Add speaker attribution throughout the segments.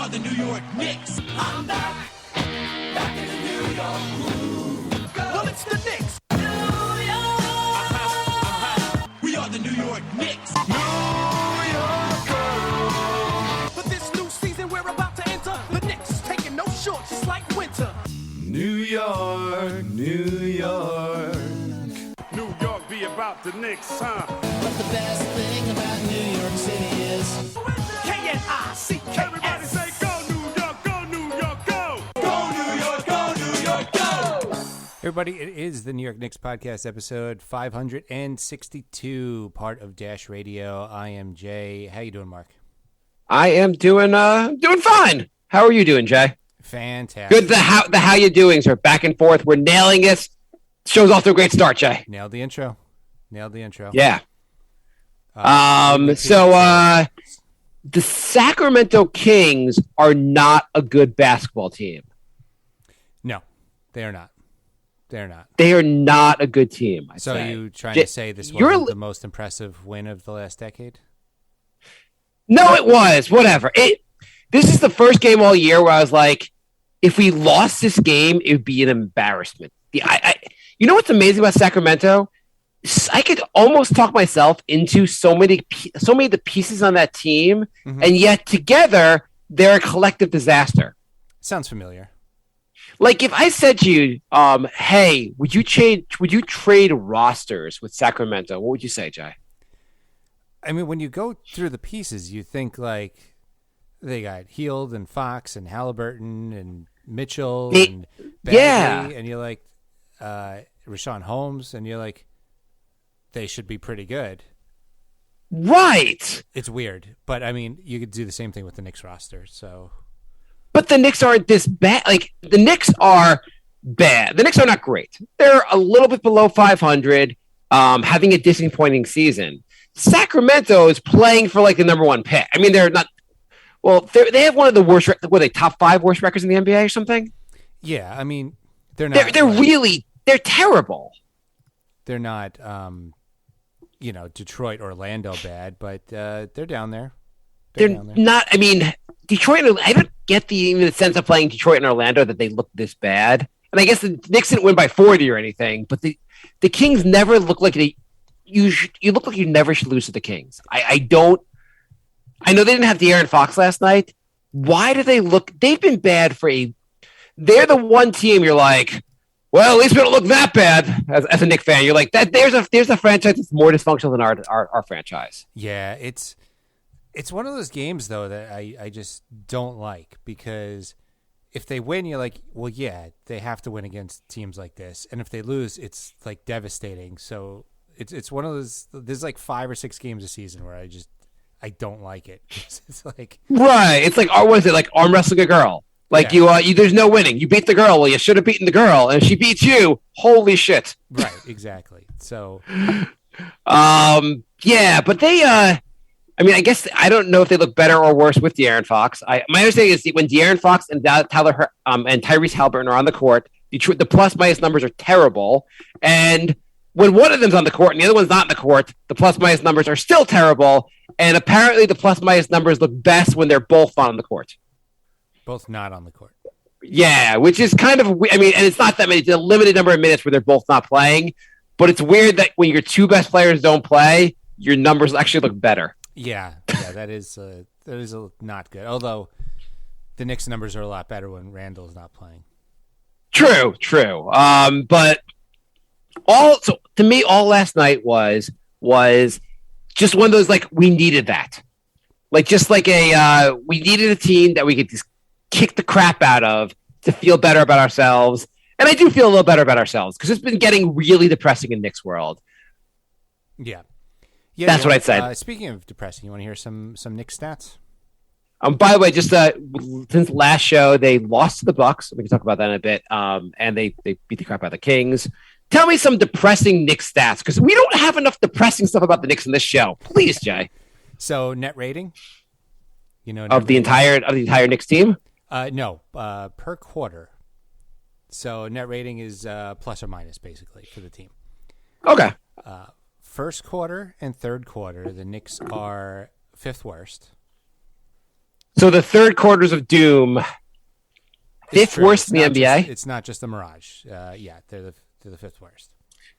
Speaker 1: are the New York Knicks. I'm back in the New York groove. Well, it's the Knicks. New York. We are the New York Knicks. New York. For this new season we're about to enter, the Knicks is taking no shorts, just like winter. New York, New York.
Speaker 2: New York be about the Knicks, huh?
Speaker 3: But the best thing about New York City is
Speaker 1: K-N-I-C-K-S.
Speaker 2: Everybody say go New York, go New York, go!
Speaker 1: Go New York, go New York, go!
Speaker 4: Everybody, it is the New York Knicks podcast, episode 562, part of Dash Radio. I am Jay. How you doing, Mark?
Speaker 5: I am doing fine. How are you doing, Jay?
Speaker 4: Fantastic.
Speaker 5: Good. The how you doings are back and forth. We're nailing this. Show's off to a great start, Jay.
Speaker 4: Nailed the intro.
Speaker 5: Yeah. The Sacramento Kings are not a good basketball team.
Speaker 4: No, they are not.
Speaker 5: They are not a good team.
Speaker 4: So
Speaker 5: say.
Speaker 4: you trying to say this wasn't the most impressive win of the last decade?
Speaker 5: No, it was. Whatever. This is the first game all year where I was like, if we lost this game, it would be an embarrassment. You know what's amazing about Sacramento? I could almost talk myself into so many of the pieces on that team, and yet together they're a collective disaster.
Speaker 4: Sounds familiar.
Speaker 5: Like if I said to you, "Hey, would you trade rosters with Sacramento?" What would you say, Jay?
Speaker 4: I mean, when you go through the pieces, you think like they got Heald and Fox and Halliburton and Mitchell and Bagley, and you're like Rashawn Holmes, and you're like, they should be pretty good.
Speaker 5: Right.
Speaker 4: It's weird, but I mean, you could do the same thing with the Knicks roster. So,
Speaker 5: but the Knicks aren't this bad. Like the Knicks are bad. The Knicks are not great. They're a little bit below 500, having a disappointing season. Sacramento is playing for like the number one pick. I mean, they're not. Well, they have one of the worst. What are they, top 5 worst records in the NBA or something?
Speaker 4: Yeah, I mean, they're not.
Speaker 5: They're terrible.
Speaker 4: They're not, Detroit, Orlando bad, but they're down there.
Speaker 5: They're not. I mean, Detroit. I don't get even the sense of playing Detroit and Orlando that they look this bad. And I guess the Knicks didn't win by 40 or anything, but the Kings never look like they. You look like you never should lose to the Kings. I don't. I know they didn't have De'Aaron Fox last night. Why do they look? They've been bad for a. They're the one team you're like, well, at least we don't look that bad as a Knicks fan. You're like that. There's a franchise that's more dysfunctional than our franchise.
Speaker 4: Yeah, it's one of those games though that I just don't like, because if they win, you're like, well, yeah, they have to win against teams like this, and if they lose, it's like devastating. So it's one of those. There's like 5 or 6 games a season where I don't like it. It's like
Speaker 5: right. It's like, what is it, like arm wrestling a girl? Like you there's no winning. You beat the girl. Well, you should have beaten the girl, and if she beats you, holy shit.
Speaker 4: Right, exactly. So,
Speaker 5: yeah, but they, I mean, I guess I don't know if they look better or worse with De'Aaron Fox. My understanding is when De'Aaron Fox and Tyler and Tyrese Halliburton are on the court, the plus minus numbers are terrible, and when one of them's on the court and the other one's not in the court, the plus minus numbers are still terrible, and apparently the plus minus numbers look best when they're both on the court.
Speaker 4: Both not on the court.
Speaker 5: Yeah, which is kind of, I mean, and it's not that many. It's a limited number of minutes where they're both not playing. But it's weird that when your 2 best players don't play, your numbers actually look better.
Speaker 4: Yeah, that is not good. Although the Knicks numbers are a lot better when Randall's not playing.
Speaker 5: True. But to me, all last night was just one of those, like, we needed that. Like, just like we needed a team that we could just kick the crap out of to feel better about ourselves. And I do feel a little better about ourselves because it's been getting really depressing in Knicks world.
Speaker 4: Yeah,
Speaker 5: that's what I'd say.
Speaker 4: Speaking of depressing, you want to hear some Knicks stats?
Speaker 5: By the way, just since last show, they lost to the Bucks. We can talk about that in a bit. And they beat the crap out of the Kings. Tell me some depressing Knicks stats, because we don't have enough depressing stuff about the Knicks in this show. Please, Jay.
Speaker 4: So net rating,
Speaker 5: of the entire Knicks team.
Speaker 4: No, per quarter. So net rating is plus or minus basically for the team.
Speaker 5: Okay.
Speaker 4: First quarter and third quarter, the Knicks are 5th worst.
Speaker 5: So the third quarters of doom, fifth
Speaker 4: true.
Speaker 5: worst in the
Speaker 4: Not
Speaker 5: NBA.
Speaker 4: It's not just a mirage. Yeah, they're the fifth worst.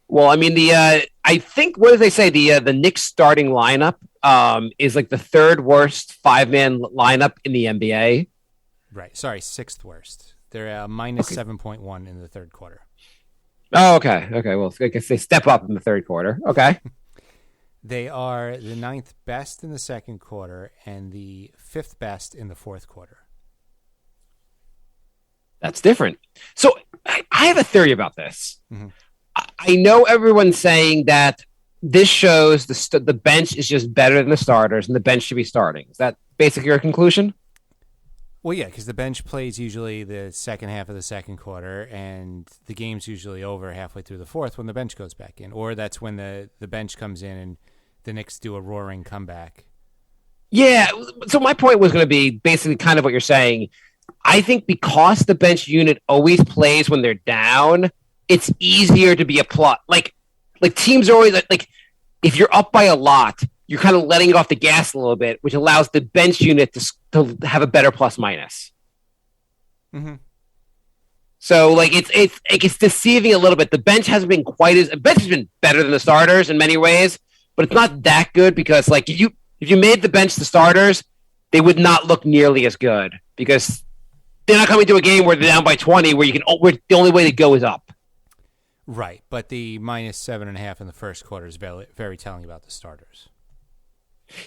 Speaker 5: Well, I mean I think what did they say the Knicks starting lineup is like the third worst 5-man lineup in the NBA.
Speaker 4: Right. Sorry, sixth worst. They're minus 7.1 in the third quarter.
Speaker 5: Oh, okay. Okay. Well, I guess they step up in the third quarter. Okay.
Speaker 4: They are the ninth best in the second quarter and the fifth best in the fourth quarter.
Speaker 5: That's different. So I have a theory about this.
Speaker 4: Mm-hmm.
Speaker 5: I know everyone's saying that this shows the bench is just better than the starters and the bench should be starting. Is that basically your conclusion?
Speaker 4: Well, yeah, because the bench plays usually the second half of the second quarter, and the game's usually over halfway through the fourth when the bench goes back in. Or that's when the bench comes in and the Knicks do a roaring comeback.
Speaker 5: Yeah. So my point was going to be basically kind of what you're saying. I think because the bench unit always plays when they're down, it's easier to be a plot. Like teams are always like if you're up by a lot, you're kind of letting off the gas a little bit, which allows the bench unit to have a better plus minus.
Speaker 4: Mm-hmm.
Speaker 5: So like it's deceiving a little bit. The bench hasn't been bench has been better than the starters in many ways, but it's not that good because like if you made the bench the starters, they would not look nearly as good because they're not coming to a game where they're down by 20 where the only way to go is up.
Speaker 4: Right, but the minus 7.5 in the first quarter is very, very telling about the starters.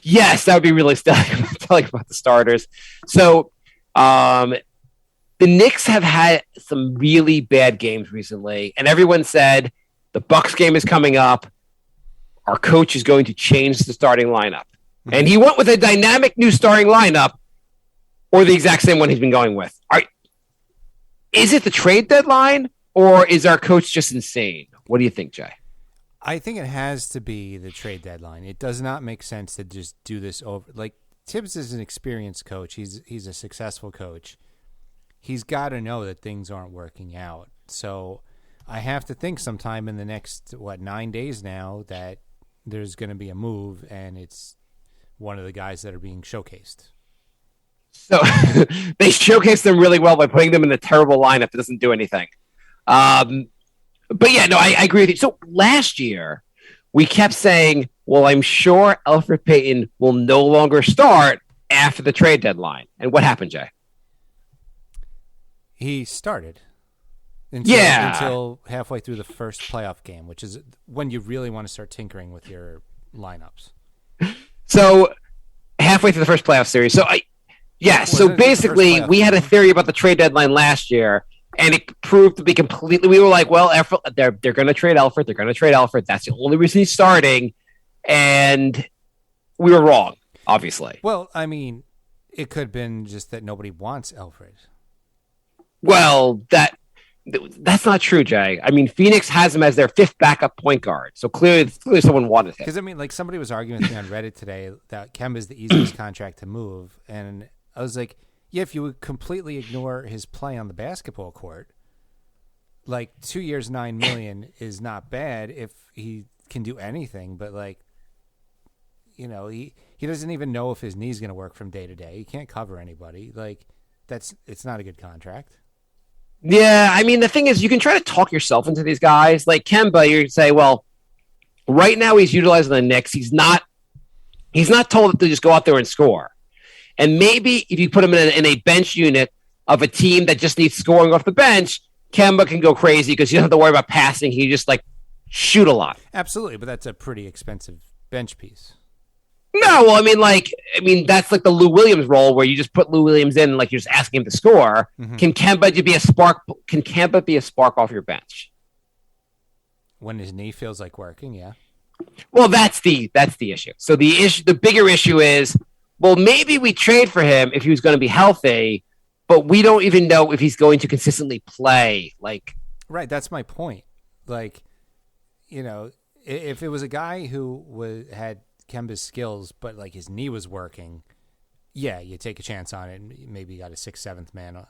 Speaker 5: Yes, that would be really telling about the starters. So, the Knicks have had some really bad games recently, and everyone said the Bucks game is coming up. Our coach is going to change the starting lineup, and he went with a dynamic new starting lineup, or the exact same one he's been going with. Is it the trade deadline, or is our coach just insane? What do you think, Jay?
Speaker 4: I think it has to be the trade deadline. It does not make sense to just do this over. Like Tibbs is an experienced coach. He's a successful coach. He's got to know that things aren't working out. So I have to think sometime in the next 9 days now that there's going to be a move, and it's one of the guys that are being showcased.
Speaker 5: So they showcased them really well by putting them in a terrible lineup that doesn't do anything. But yeah, no, I agree with you. So last year, we kept saying, well, I'm sure Elfrid Payton will no longer start after the trade deadline. And what happened, Jay?
Speaker 4: He started until halfway through the first playoff game, which is when you really want to start tinkering with your lineups.
Speaker 5: So halfway through the first playoff series. So basically, we had a theory about the trade deadline last year. And it proved to be completely. We were like, well, they're going to trade Elfrid. They're going to trade Elfrid. That's the only reason he's starting. And we were wrong, obviously.
Speaker 4: Well, I mean, it could have been just that nobody wants Elfrid.
Speaker 5: Well, that's not true, Jay. I mean, Phoenix has him as their fifth backup point guard. So clearly someone wanted him.
Speaker 4: Because, I mean, like somebody was arguing with me on Reddit today that Kemba's the easiest contract to move. And I was like, yeah, if you would completely ignore his play on the basketball court, like 2 years, $9 million is not bad if he can do anything. But like, you know, he doesn't even know if his knee's going to work from day to day. He can't cover anybody. Like, it's not a good contract.
Speaker 5: Yeah, I mean, the thing is, you can try to talk yourself into these guys. Like Kemba, you say, well, right now he's utilizing the Knicks. He's not told to just go out there and score. And maybe if you put him in a bench unit of a team that just needs scoring off the bench, Kemba can go crazy because you don't have to worry about passing. He just like shoot a lot.
Speaker 4: Absolutely, but that's a pretty expensive bench piece.
Speaker 5: No, well, I mean that's like the Lou Williams role where you just put Lou Williams in, like you're just asking him to score. Mm-hmm. Can Kemba be a spark? Can Kemba be a spark off your bench
Speaker 4: when his knee feels like working? Yeah.
Speaker 5: Well, that's the issue. So the bigger issue is, well, maybe we trade for him if he was going to be healthy, but we don't even know if he's going to consistently play. Like,
Speaker 4: right, that's my point. Like, you know, if it was a guy who had Kemba's skills, but like his knee was working, yeah, you take a chance on it. And maybe you got a 6th, 7th man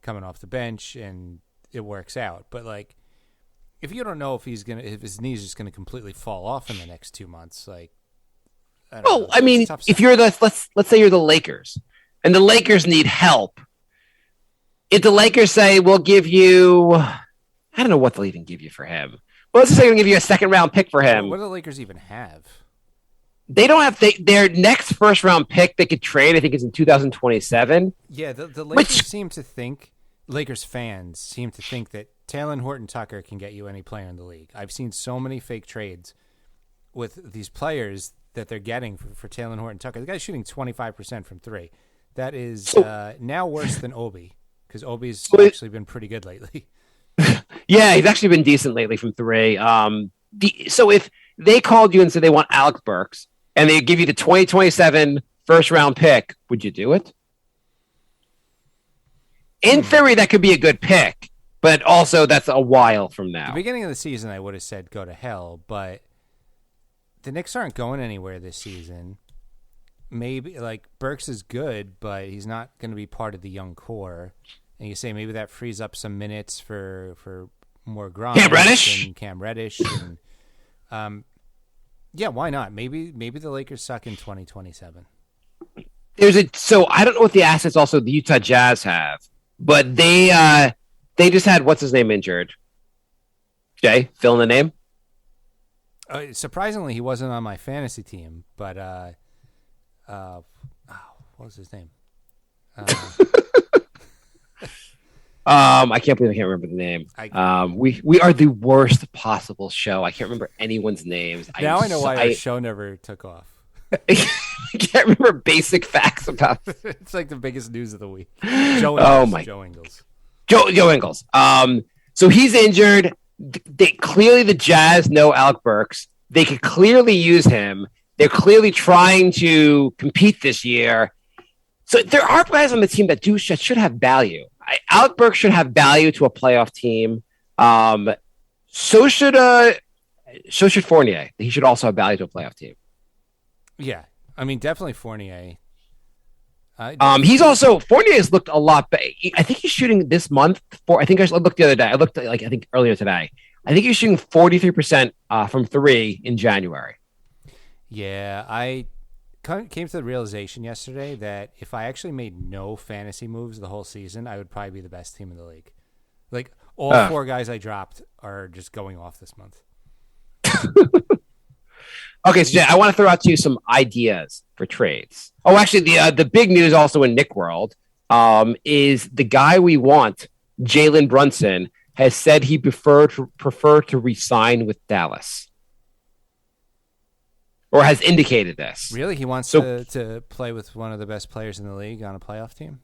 Speaker 4: coming off the bench, and it works out. But like, if you don't know if his knee's just gonna completely fall off in the next 2 months, like.
Speaker 5: I mean, if you're let's say you're the Lakers, and the Lakers need help. If the Lakers say, we'll give you, I don't know what they'll even give you for him. Well, let's just say they'll give you a second-round pick for him.
Speaker 4: What do the Lakers even have?
Speaker 5: They don't have their next first-round pick they could trade, I think, is in 2027.
Speaker 4: Yeah, the Lakers Lakers fans seem to think that Taylor Horton-Tucker can get you any player in the league. I've seen so many fake trades with these players that they're getting for Taylor Horton-Tucker. The guy's shooting 25% from three. That is now worse than Obi, because Obi's actually been pretty good lately.
Speaker 5: Yeah, he's actually been decent lately from three. So if they called you and said they want Alec Burks, and they give you the 2027 first-round pick, would you do it? In theory, that could be a good pick, but also that's a while from now.
Speaker 4: At the beginning of the season, I would have said go to hell, but the Knicks aren't going anywhere this season. Maybe, like, Burks is good, but he's not going to be part of the young core. And you say maybe that frees up some minutes for more Grimes. Cam Reddish. And, yeah, why not? Maybe the Lakers suck in 2027.
Speaker 5: So I don't know what the assets also the Utah Jazz have, but they just had what's his name injured. Jay, fill in the name.
Speaker 4: Surprisingly, he wasn't on my fantasy team, but what was his name?
Speaker 5: I can't believe I can't remember the name. We are the worst possible show. I can't remember anyone's names.
Speaker 4: Now I know why our show never took off.
Speaker 5: I can't remember basic facts about it.
Speaker 4: It's like the biggest news of the week. Joe Ingles.
Speaker 5: Joe Ingles. So he's injured. Clearly the Jazz know Alec Burks. They could clearly use him. They're clearly trying to compete this year. So there are guys on the team that should have value. Alec Burks should have value to a playoff team. So should Fournier. He should also have value to a playoff team.
Speaker 4: Yeah, I mean, definitely Fournier.
Speaker 5: He's also Fournier has looked a lot better. I think he's shooting this month. I think I looked the other day. I looked I think earlier today. I think he's shooting 43% from three in January.
Speaker 4: Yeah, I came to the realization yesterday that if I actually made no fantasy moves the whole season, I would probably be the best team in the league. Like all four guys I dropped are just going off this month.
Speaker 5: Okay, so Jay, I want to throw out to you some ideas for trades. Oh, actually, the big news also in Knick world is the guy we want, Jalen Brunson, has said he prefer to resign with Dallas, or has indicated this.
Speaker 4: Really, he wants to play with one of the best players in the league on a playoff team?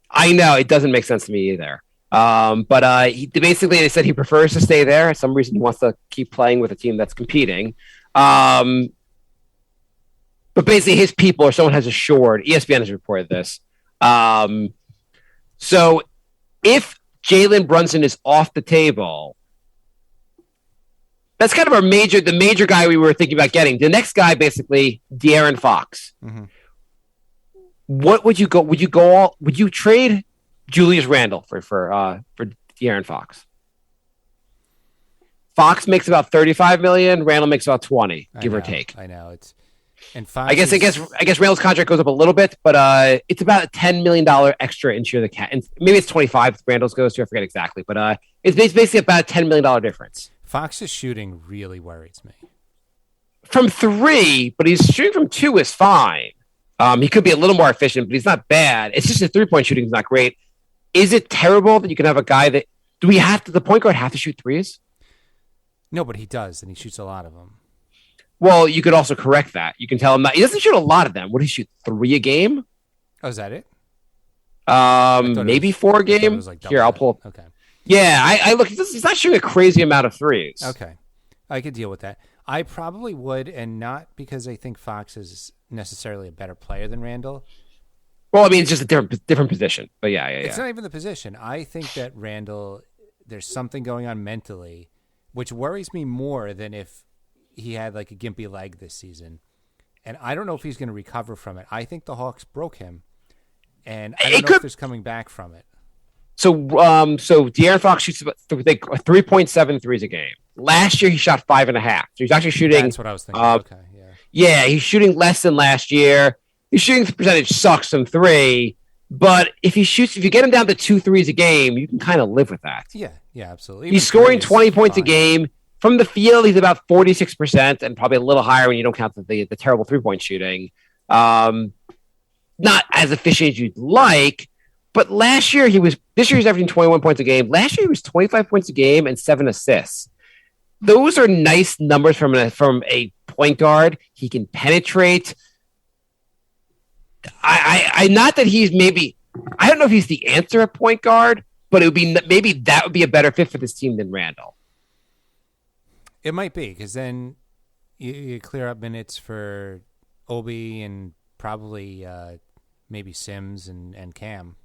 Speaker 5: I know it doesn't make sense to me either. But basically, they said he prefers to stay there. For some reason, he wants to keep playing with a team that's competing. But basically his people or someone has assured, ESPN has reported this. So if Jalen Brunson is off the table, that's kind of the major guy we were thinking about getting. The next guy, basically, De'Aaron Fox. Mm-hmm. What would you go? Would you trade Julius Randle for De'Aaron Fox? Fox makes about $35 million. Randle makes about 20, give or take.
Speaker 4: I know it's, and
Speaker 5: Fox I guess Randle's contract goes up a little bit, but it's about a $10 million extra into the cap. And maybe it's 25. Randle's goes to, I forget exactly, but it's basically about a $10 million difference.
Speaker 4: Fox's shooting really worries me.
Speaker 5: From three, but he's shooting from two is fine. He could be a little more efficient, but he's not bad. It's just his 3-point shooting is not great. Is it terrible that you can have a guy that the point guard have to shoot threes?
Speaker 4: No, but he does, and he shoots a lot of them.
Speaker 5: Well, you could also correct that. You can tell him that he doesn't shoot a lot of them. What, does he shoot 3 a game?
Speaker 4: Oh, is that it?
Speaker 5: Maybe 4 a game. Here, I'll pull.
Speaker 4: Okay.
Speaker 5: Yeah, I look. He's not shooting a crazy amount of threes.
Speaker 4: Okay, I could deal with that. I probably would, and not because I think Fox is necessarily a better player than Randle.
Speaker 5: Well, I mean, it's just a different position. But yeah.
Speaker 4: It's not even the position. I think that Randle, there's something going on mentally, which worries me more than if he had like a gimpy leg this season. And I don't know if he's going to recover from it. I think the Hawks broke him, and I don't know if there's coming back from it.
Speaker 5: So De'Aaron Fox shoots about 3.7 threes a game. Last year, he shot 5.5. So he's actually shooting.
Speaker 4: That's what I was thinking. Okay,
Speaker 5: yeah, he's shooting less than last year. his shooting percentage sucks from three. But if you get him down to 2 threes a game, you can kind of live with that.
Speaker 4: Yeah, absolutely.
Speaker 5: He's scoring 20 points a game. From the field, he's about 46%, and probably a little higher when you don't count the terrible 3-point shooting. Not as efficient as you'd like, but this year he's averaging 21 points a game. Last year he was 25 points a game and 7 assists. Those are nice numbers from a point guard. He can penetrate. I not that he's maybe, I don't know if he's the answer at point guard, but it would be, maybe that would be a better fit for this team than Randall.
Speaker 4: It might be, because then you clear up minutes for Obi and probably maybe Sims and Cam.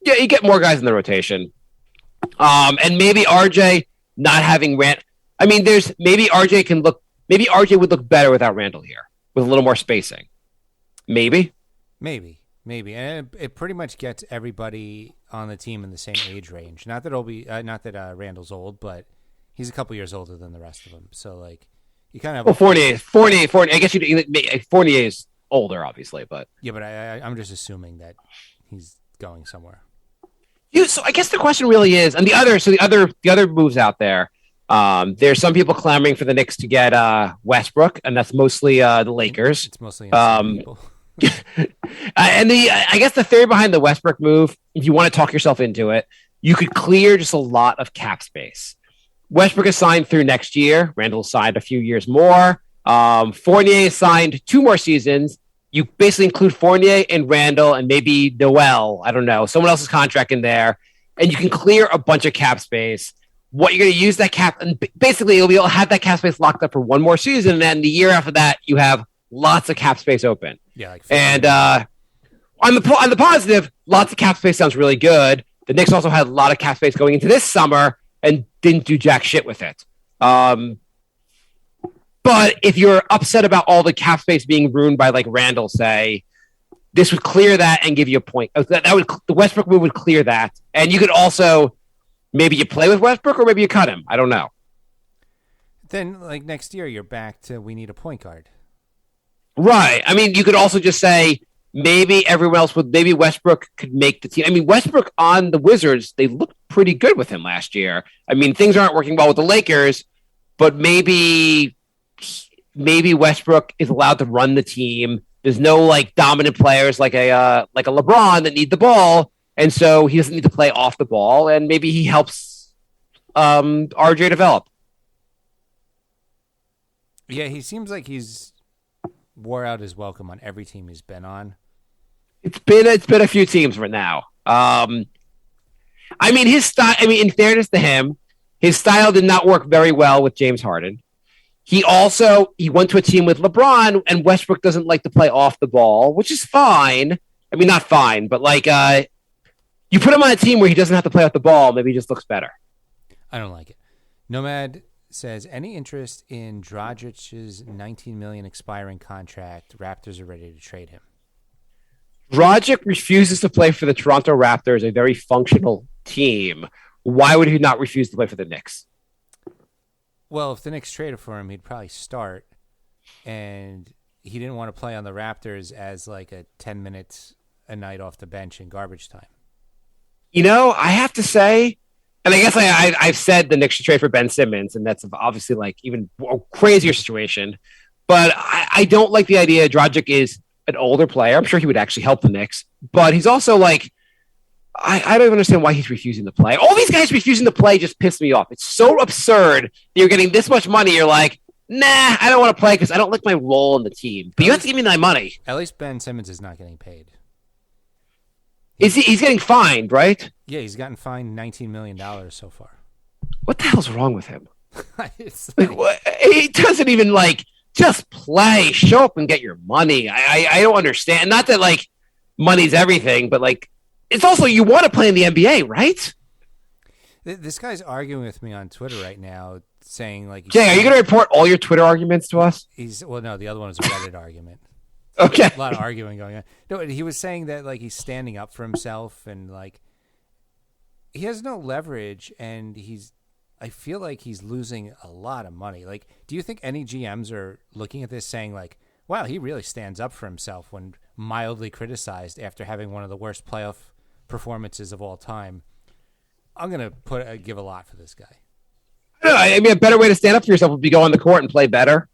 Speaker 5: Yeah, you get more guys in the rotation. And maybe RJ not having I mean, maybe RJ would look better without Randall here, with a little more spacing. Maybe. And it pretty much gets everybody on the team in the same age range. Not that Randall's old, but he's a couple years older than the rest of them. So, like, you kind of have... Well, Fournier. I guess Fournier is older, obviously, but...
Speaker 4: Yeah, but I'm just assuming that he's going somewhere.
Speaker 5: So I guess the question really is, and the other moves out there, there's some people clamoring for the Knicks to get Westbrook, and that's mostly the Lakers.
Speaker 4: It's mostly people.
Speaker 5: And I guess the theory behind the Westbrook move, if you want to talk yourself into it, you could clear just a lot of cap space. Westbrook is signed through next year. Randall signed a few years more. Fournier is signed 2 more seasons. You basically include Fournier and Randall and maybe Noel. I don't know. Someone else's contract in there. And you can clear a bunch of cap space. What you're going to use that cap, and basically you'll have that cap space locked up for 1 more season. And then the year after that, you have lots of cap space open.
Speaker 4: Yeah.
Speaker 5: And on the positive, lots of cap space sounds really good. The Knicks also had a lot of cap space going into this summer and didn't do jack shit with it. But if you're upset about all the cap space being ruined by, like, Randall, say, this would clear that and give you a point. The Westbrook move would clear that. And you could also, maybe you play with Westbrook or maybe you cut him. I don't know.
Speaker 4: Then, like, next year, you're back to we need a point guard.
Speaker 5: Right. I mean, you could also just say maybe Westbrook could make the team. I mean, Westbrook on the Wizards, they looked pretty good with him last year. I mean, things aren't working well with the Lakers, but maybe Westbrook is allowed to run the team. There's no, like, dominant players like a LeBron that need the ball, and so he doesn't need to play off the ball, and maybe he helps RJ develop.
Speaker 4: Yeah, he seems like he's wore out his welcome on every team he's been on.
Speaker 5: It's been a few teams for now. I mean, his style. I mean, in fairness to him, his style did not work very well with James Harden. He went to a team with LeBron, and Westbrook doesn't like to play off the ball, which is fine. I mean, not fine, but, like, you put him on a team where he doesn't have to play off the ball, maybe he just looks better.
Speaker 4: I don't like it. Nomad says, any interest in Dragic's $19 million expiring contract? Raptors are ready to trade him.
Speaker 5: Dragic refuses to play for the Toronto Raptors, a very functional team. Why would he not refuse to play for the Knicks?
Speaker 4: Well, if the Knicks traded for him, he'd probably start, and he didn't want to play on the Raptors as, like, a 10 minutes a night off the bench in garbage time.
Speaker 5: You know, I have to say, and I guess I've said the Knicks should trade for Ben Simmons, and that's obviously, like, even a crazier situation, but I don't like the idea. Dragic is an older player. I'm sure he would actually help the Knicks, but he's also, like, I don't even understand why he's refusing to play. All these guys refusing to play just piss me off. It's so absurd that you're getting this much money. You're like, nah, I don't want to play because I don't like my role in the team. But you have to give me my money.
Speaker 4: At least Ben Simmons is not getting paid.
Speaker 5: He's getting fined, right?
Speaker 4: Yeah, he's gotten fined $19 million so far.
Speaker 5: What the hell's wrong with him?
Speaker 4: It's
Speaker 5: like, he doesn't even, like, just play. Show up and get your money. I don't understand. Not that, like, money's everything, but, like, it's also, you want to play in the NBA, right?
Speaker 4: This guy's arguing with me on Twitter right now, saying, like...
Speaker 5: Jay, are you going to report all your Twitter arguments to us?
Speaker 4: Well, no, the other one is a Reddit argument.
Speaker 5: Okay.
Speaker 4: A lot of arguing going on. No, he was saying that, like, he's standing up for himself, and, like, he has no leverage, and I feel like he's losing a lot of money. Like, do you think any GMs are looking at this saying, like, wow, he really stands up for himself when mildly criticized after having one of the worst playoff performances of all time. I'm gonna give a lot for this guy.
Speaker 5: I mean, a better way to stand up for yourself would be go on the court and play better.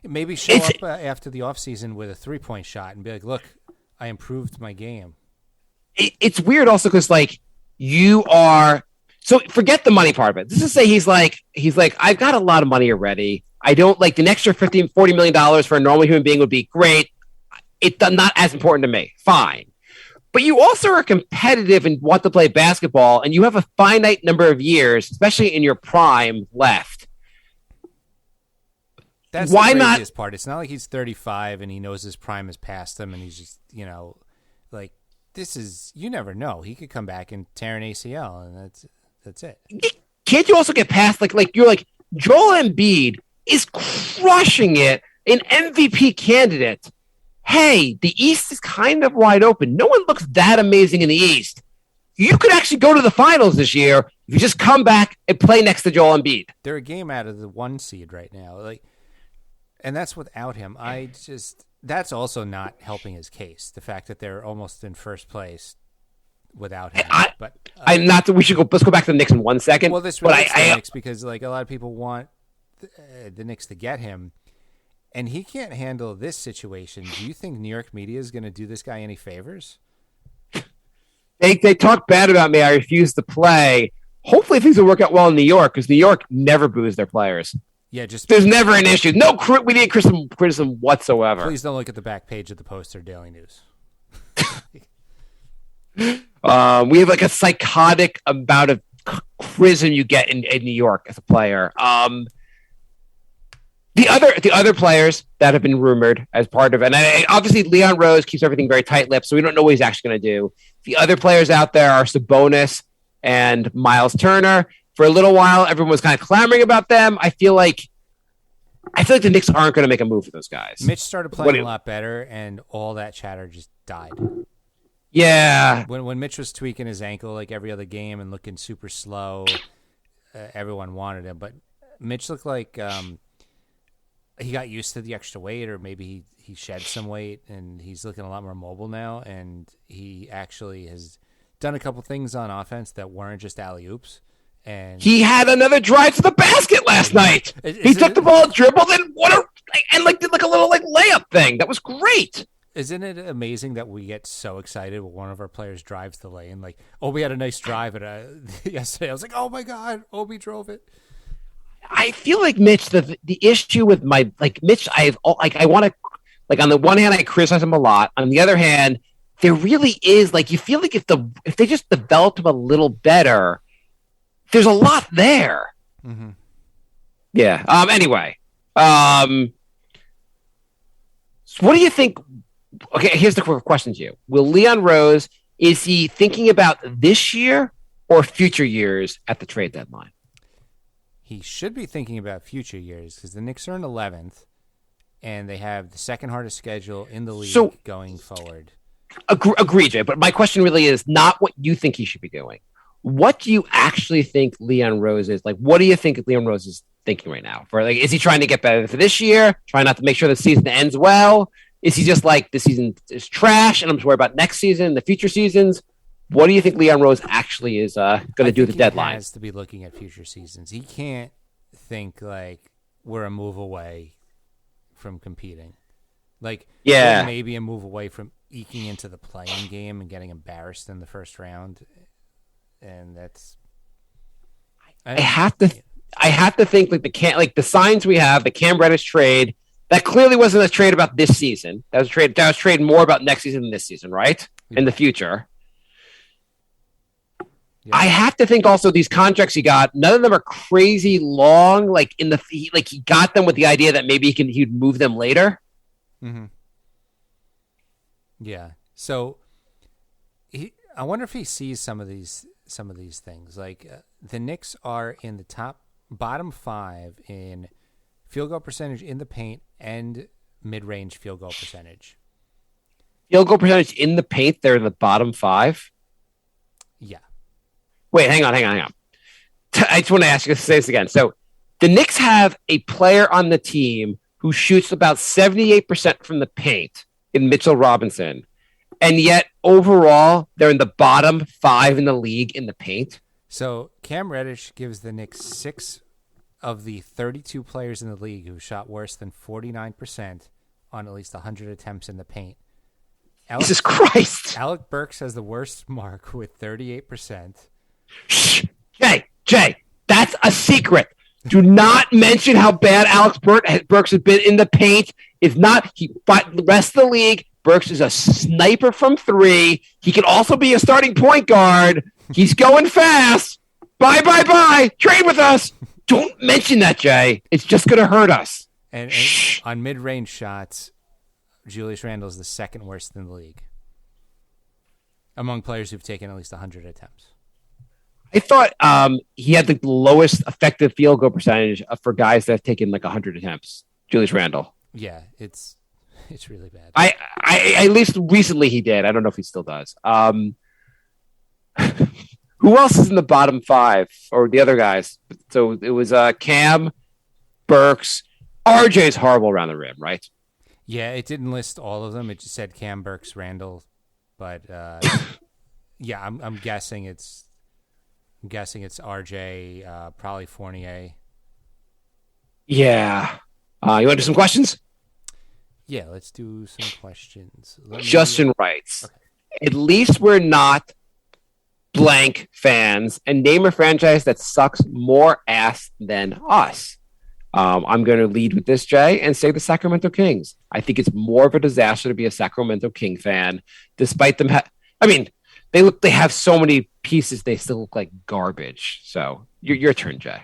Speaker 4: Maybe show up after the offseason with a 3-point shot and be like, look, I improved my game.
Speaker 5: It's weird also because, like, you are – so forget the money part of it. This is say he's like, I've got a lot of money already. I don't – like, the extra $40 million for a normal human being would be great. It's not as important to me. Fine. But you also are competitive and want to play basketball, and you have a finite number of years, especially in your prime, left.
Speaker 4: That's
Speaker 5: why
Speaker 4: the
Speaker 5: not
Speaker 4: craziest part. It's not like he's 35 and he knows his prime is past him, and he's just, like, this is, you never know. He could come back and tear an ACL, and that's it.
Speaker 5: Can't you also get past, like you're like, Joel Embiid is crushing it, an MVP candidate. Hey, the East is kind of wide open. No one looks that amazing in the East. You could actually go to the finals this year if you just come back and play next to Joel Embiid.
Speaker 4: They're a game out of the 1 seed right now. Like, and that's without him. That's also not helping his case. The fact that they're almost in first place without him.
Speaker 5: Let's go back to the Knicks in 1 second.
Speaker 4: Well, this relates to the Knicks because, like, a lot of people want the Knicks to get him, and he can't handle this situation. Do you think New York media is going to do this guy any favors?
Speaker 5: They talk bad about me. I refuse to play. Hopefully things will work out well in New York because New York never boos their players.
Speaker 4: Yeah,
Speaker 5: there's never an issue. No, we need criticism whatsoever.
Speaker 4: Please don't look at the back page of the Poster Daily News.
Speaker 5: We have like a psychotic amount of criticism you get in New York as a player. The other players that have been rumored as part of it, and obviously Leon Rose keeps everything very tight-lipped, so we don't know what he's actually going to do. The other players out there are Sabonis and Miles Turner. For a little while, everyone was kind of clamoring about them. I feel like the Knicks aren't going to make a move for those guys.
Speaker 4: Mitch started playing a lot better, and all that chatter just died.
Speaker 5: Yeah.
Speaker 4: When Mitch was tweaking his ankle like every other game and looking super slow, everyone wanted him. But Mitch looked like he got used to the extra weight, or maybe he shed some weight, and he's looking a lot more mobile now. And he actually has done a couple things on offense that weren't just alley-oops. And
Speaker 5: he had another drive to the basket last night. He took the ball, dribbled, and did like a little like layup thing. That was great.
Speaker 4: Isn't it amazing that we get so excited when one of our players drives the lane? Like, we had a nice drive yesterday. I was like, oh my God, Obi drove it.
Speaker 5: I feel like Mitch, the issue with Mitch, I want to, like, on the one hand, I criticize him a lot. On the other hand, there really is, like, you feel like if they just developed him a little better, there's a lot there.
Speaker 4: Mm-hmm.
Speaker 5: Yeah. Anyway. So what do you think? Okay, here's the question to you. Will Leon Rose, is he thinking about this year or future years at the trade deadline?
Speaker 4: He should be thinking about future years because the Knicks are in 11th, and they have the second hardest schedule in the league going forward.
Speaker 5: Agreed, Jay. But my question really is not what you think he should be doing. What do you actually think Leon Rose is? Like, what do you think Leon Rose is thinking right now? For, like, is he trying to get better for this year? Trying not to make sure the season ends well? Is he just like, this season is trash and I'm just worried about next season, the future seasons? What do you think Leon Rose actually is going to do at the deadline?
Speaker 4: He has to be looking at future seasons. He can't think like we're a move away from competing. Like,
Speaker 5: yeah,
Speaker 4: maybe a move away from eking into the playing game and getting embarrassed in the first round. And that's, I
Speaker 5: have to think like the signs we have, the Cam Reddish trade, that clearly wasn't a trade about this season. That was trade more about next season than this season, right? In the future. Yeah. I have to think also these contracts he got, none of them are crazy long. Like he got them with the idea that maybe he'd move them later.
Speaker 4: Mm-hmm. Yeah. So I wonder if he sees some of these things. Like the Knicks are in the bottom 5 in field goal percentage in the paint and mid-range field goal percentage.
Speaker 5: Field goal percentage in the paint, they're in the bottom 5?
Speaker 4: Yeah.
Speaker 5: Wait, hang on. I just want to ask you to say this again. So the Knicks have a player on the team who shoots about 78% from the paint in Mitchell Robinson. And yet, overall, they're in the bottom 5 in the league in the paint.
Speaker 4: So Cam Reddish gives the Knicks 6 of the 32 players in the league who shot worse than 49% on at least 100 attempts in the paint.
Speaker 5: Jesus Christ.
Speaker 4: Alec Burks has the worst mark with 38%.
Speaker 5: Shh. Jay, that's a secret. Do not mention how bad Alex Burks has been in the paint. It's not. But the rest of the league, Burks is a sniper from 3. He can also be a starting point guard. He's going fast. Bye. Trade with us. Don't mention that, Jay. It's just going to hurt us.
Speaker 4: And on mid-range shots, Julius Randle is the second worst in the league among players who've taken at least 100 attempts.
Speaker 5: I thought he had the lowest effective field goal percentage for guys that have taken like 100 attempts. Julius Randle.
Speaker 4: Yeah, it's really bad.
Speaker 5: I at least recently he did. I don't know if he still does. Who else is in the bottom 5 or the other guys? So it was Cam, Burks, RJ's horrible around the rim, right?
Speaker 4: Yeah, it didn't list all of them. It just said Cam, Burks, Randall, but yeah, I'm guessing it's RJ, probably Fournier.
Speaker 5: Yeah. You want to do some questions?
Speaker 4: Yeah, let's do some questions.
Speaker 5: Justin writes, at least we're not blank fans, and name a franchise that sucks more ass than us. I'm going to lead with this, Jay, and say the Sacramento Kings. I think it's more of a disaster to be a Sacramento King fan, despite them. They have so many pieces, they still look like garbage. So your turn, Jay.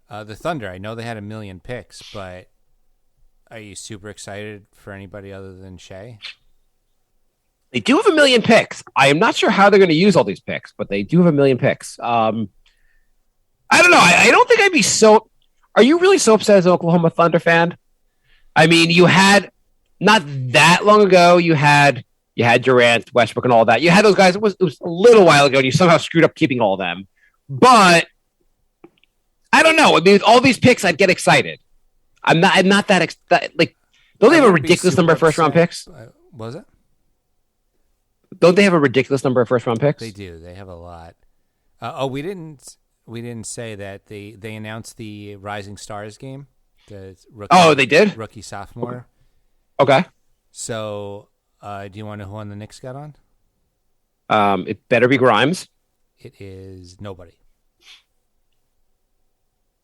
Speaker 4: The Thunder. I know they had 1 million picks, but are you super excited for anybody other than Shea?
Speaker 5: They do have 1 million picks. I am not sure how they're going to use all these picks, but they do have 1 million picks. I don't know. I don't think I'd be so. Are you really so upset as an Oklahoma Thunder fan? I mean, you had not that long ago. You had Durant, Westbrook, and all that. You had those guys. It was a little while ago, and you somehow screwed up keeping all of them. But I don't know. I mean, with all these picks, I'd get excited. I'm not that like. Don't they have a ridiculous number of first round picks?
Speaker 4: Was it?
Speaker 5: Don't they have a ridiculous number of first round picks?
Speaker 4: They do. They have a lot. We didn't say that they announced the Rising Stars game. The rookie,
Speaker 5: they did?
Speaker 4: Rookie sophomore.
Speaker 5: Okay.
Speaker 4: So, do you want to know who on the Knicks got on?
Speaker 5: It better be Grimes.
Speaker 4: It is nobody.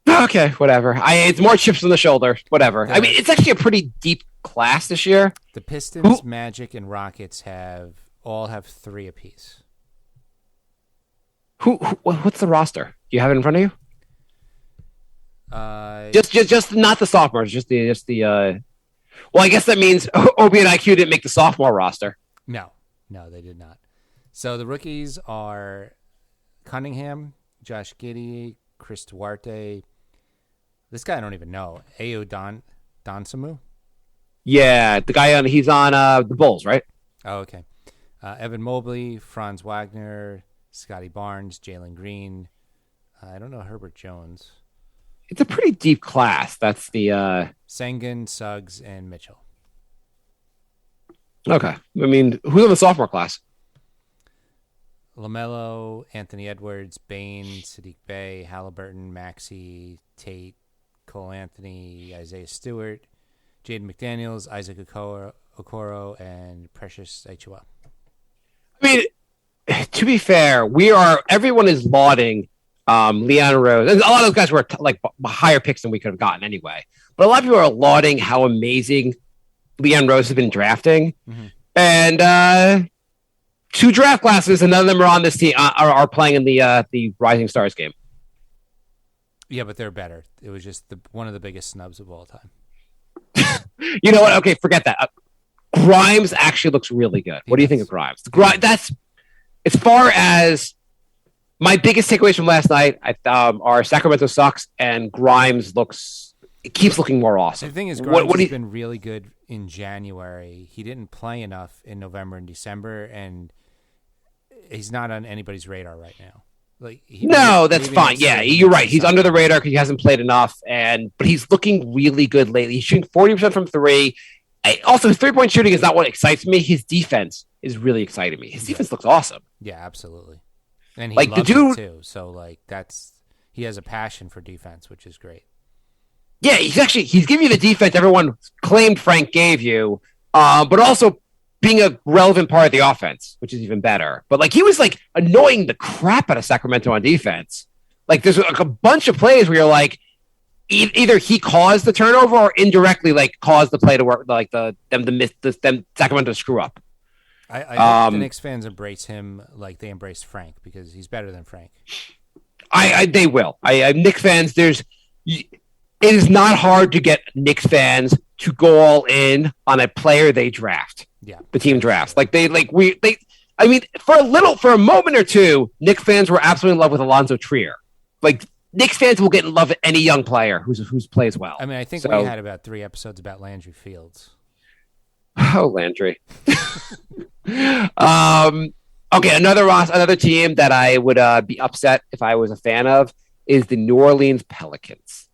Speaker 5: Okay, whatever. It's more chips on the shoulder. Whatever. I mean, it's actually a pretty deep class this year.
Speaker 4: The Pistons, Magic, and Rockets all have 3 apiece.
Speaker 5: What's the roster? Do you have it in front of you? Just not the sophomores. Just the. Well, I guess that means OB and IQ didn't make the sophomore roster.
Speaker 4: No, they did not. So the rookies are Cunningham, Josh Giddey, Chris Duarte. This guy I don't even know. Ayo Donsamu.
Speaker 5: Yeah, the guy he's on the Bulls, right?
Speaker 4: Oh, okay. Evan Mobley, Franz Wagner, Scotty Barnes, Jalen Green. I don't know Herbert Jones.
Speaker 5: It's a pretty deep class. That's the
Speaker 4: Sengun, Suggs, and Mitchell.
Speaker 5: Okay. I mean, who's in the sophomore class?
Speaker 4: LaMelo, Anthony Edwards, Bain, Sadiq Bey, Halliburton, Maxey, Tate, Cole Anthony, Isaiah Stewart, Jaden McDaniels, Isaac Okoro, and Precious Achiuwa.
Speaker 5: I mean, to be fair, everyone is lauding Leon Rose. And a lot of those guys were like higher picks than we could have gotten anyway. But a lot of people are lauding how amazing Leon Rose has been drafting. Mm-hmm. And 2 draft classes, and none of them are on this team are playing in the Rising Stars game.
Speaker 4: Yeah, but they're better. It was just one of the biggest snubs of all time.
Speaker 5: You know what? Okay, forget that. Grimes actually looks really good. What do you think of Grimes? That's as far as my biggest takeaways from last night. Are Sacramento sucks and Grimes keeps looking more awesome.
Speaker 4: The thing is, Grimes has been really good in January. He didn't play enough in November and December, and he's not on anybody's radar right now. Like
Speaker 5: No, that's
Speaker 4: maybe
Speaker 5: fine.
Speaker 4: next
Speaker 5: Yeah,
Speaker 4: year he
Speaker 5: you're
Speaker 4: makes
Speaker 5: right. He's
Speaker 4: something.
Speaker 5: under the radar because he hasn't played enough, but he's looking really good lately. He's shooting 40% from three. Also, his 3-point shooting is not what excites me. His defense is really exciting me. His defense looks awesome.
Speaker 4: Yeah, absolutely. And he
Speaker 5: Like, the
Speaker 4: loves
Speaker 5: dude-
Speaker 4: it too. So like he has a passion for defense, which is great.
Speaker 5: Yeah, he's giving you the defense everyone claimed Frank gave you, but also being a relevant part of the offense, which is even better. But like he was like annoying the crap out of Sacramento on defense. Like there's like a bunch of plays where you're like, either he caused the turnover or indirectly like caused the play to work, like them Sacramento to screw up.
Speaker 4: I hope the Knicks fans embrace him like they embraced Frank because he's better than Frank.
Speaker 5: They will. Knicks fans. It is not hard to get Knicks fans to go all in on a player they draft.
Speaker 4: Yeah,
Speaker 5: the team drafts. I mean, for a moment or two, Knicks fans were absolutely in love with Alonzo Trier. Like Knicks fans will get in love with any young player who's plays well.
Speaker 4: I mean, I think we had about 3 episodes about Landry Fields.
Speaker 5: Oh, Landry. Okay, another team that I would be upset if I was a fan of is the New Orleans Pelicans.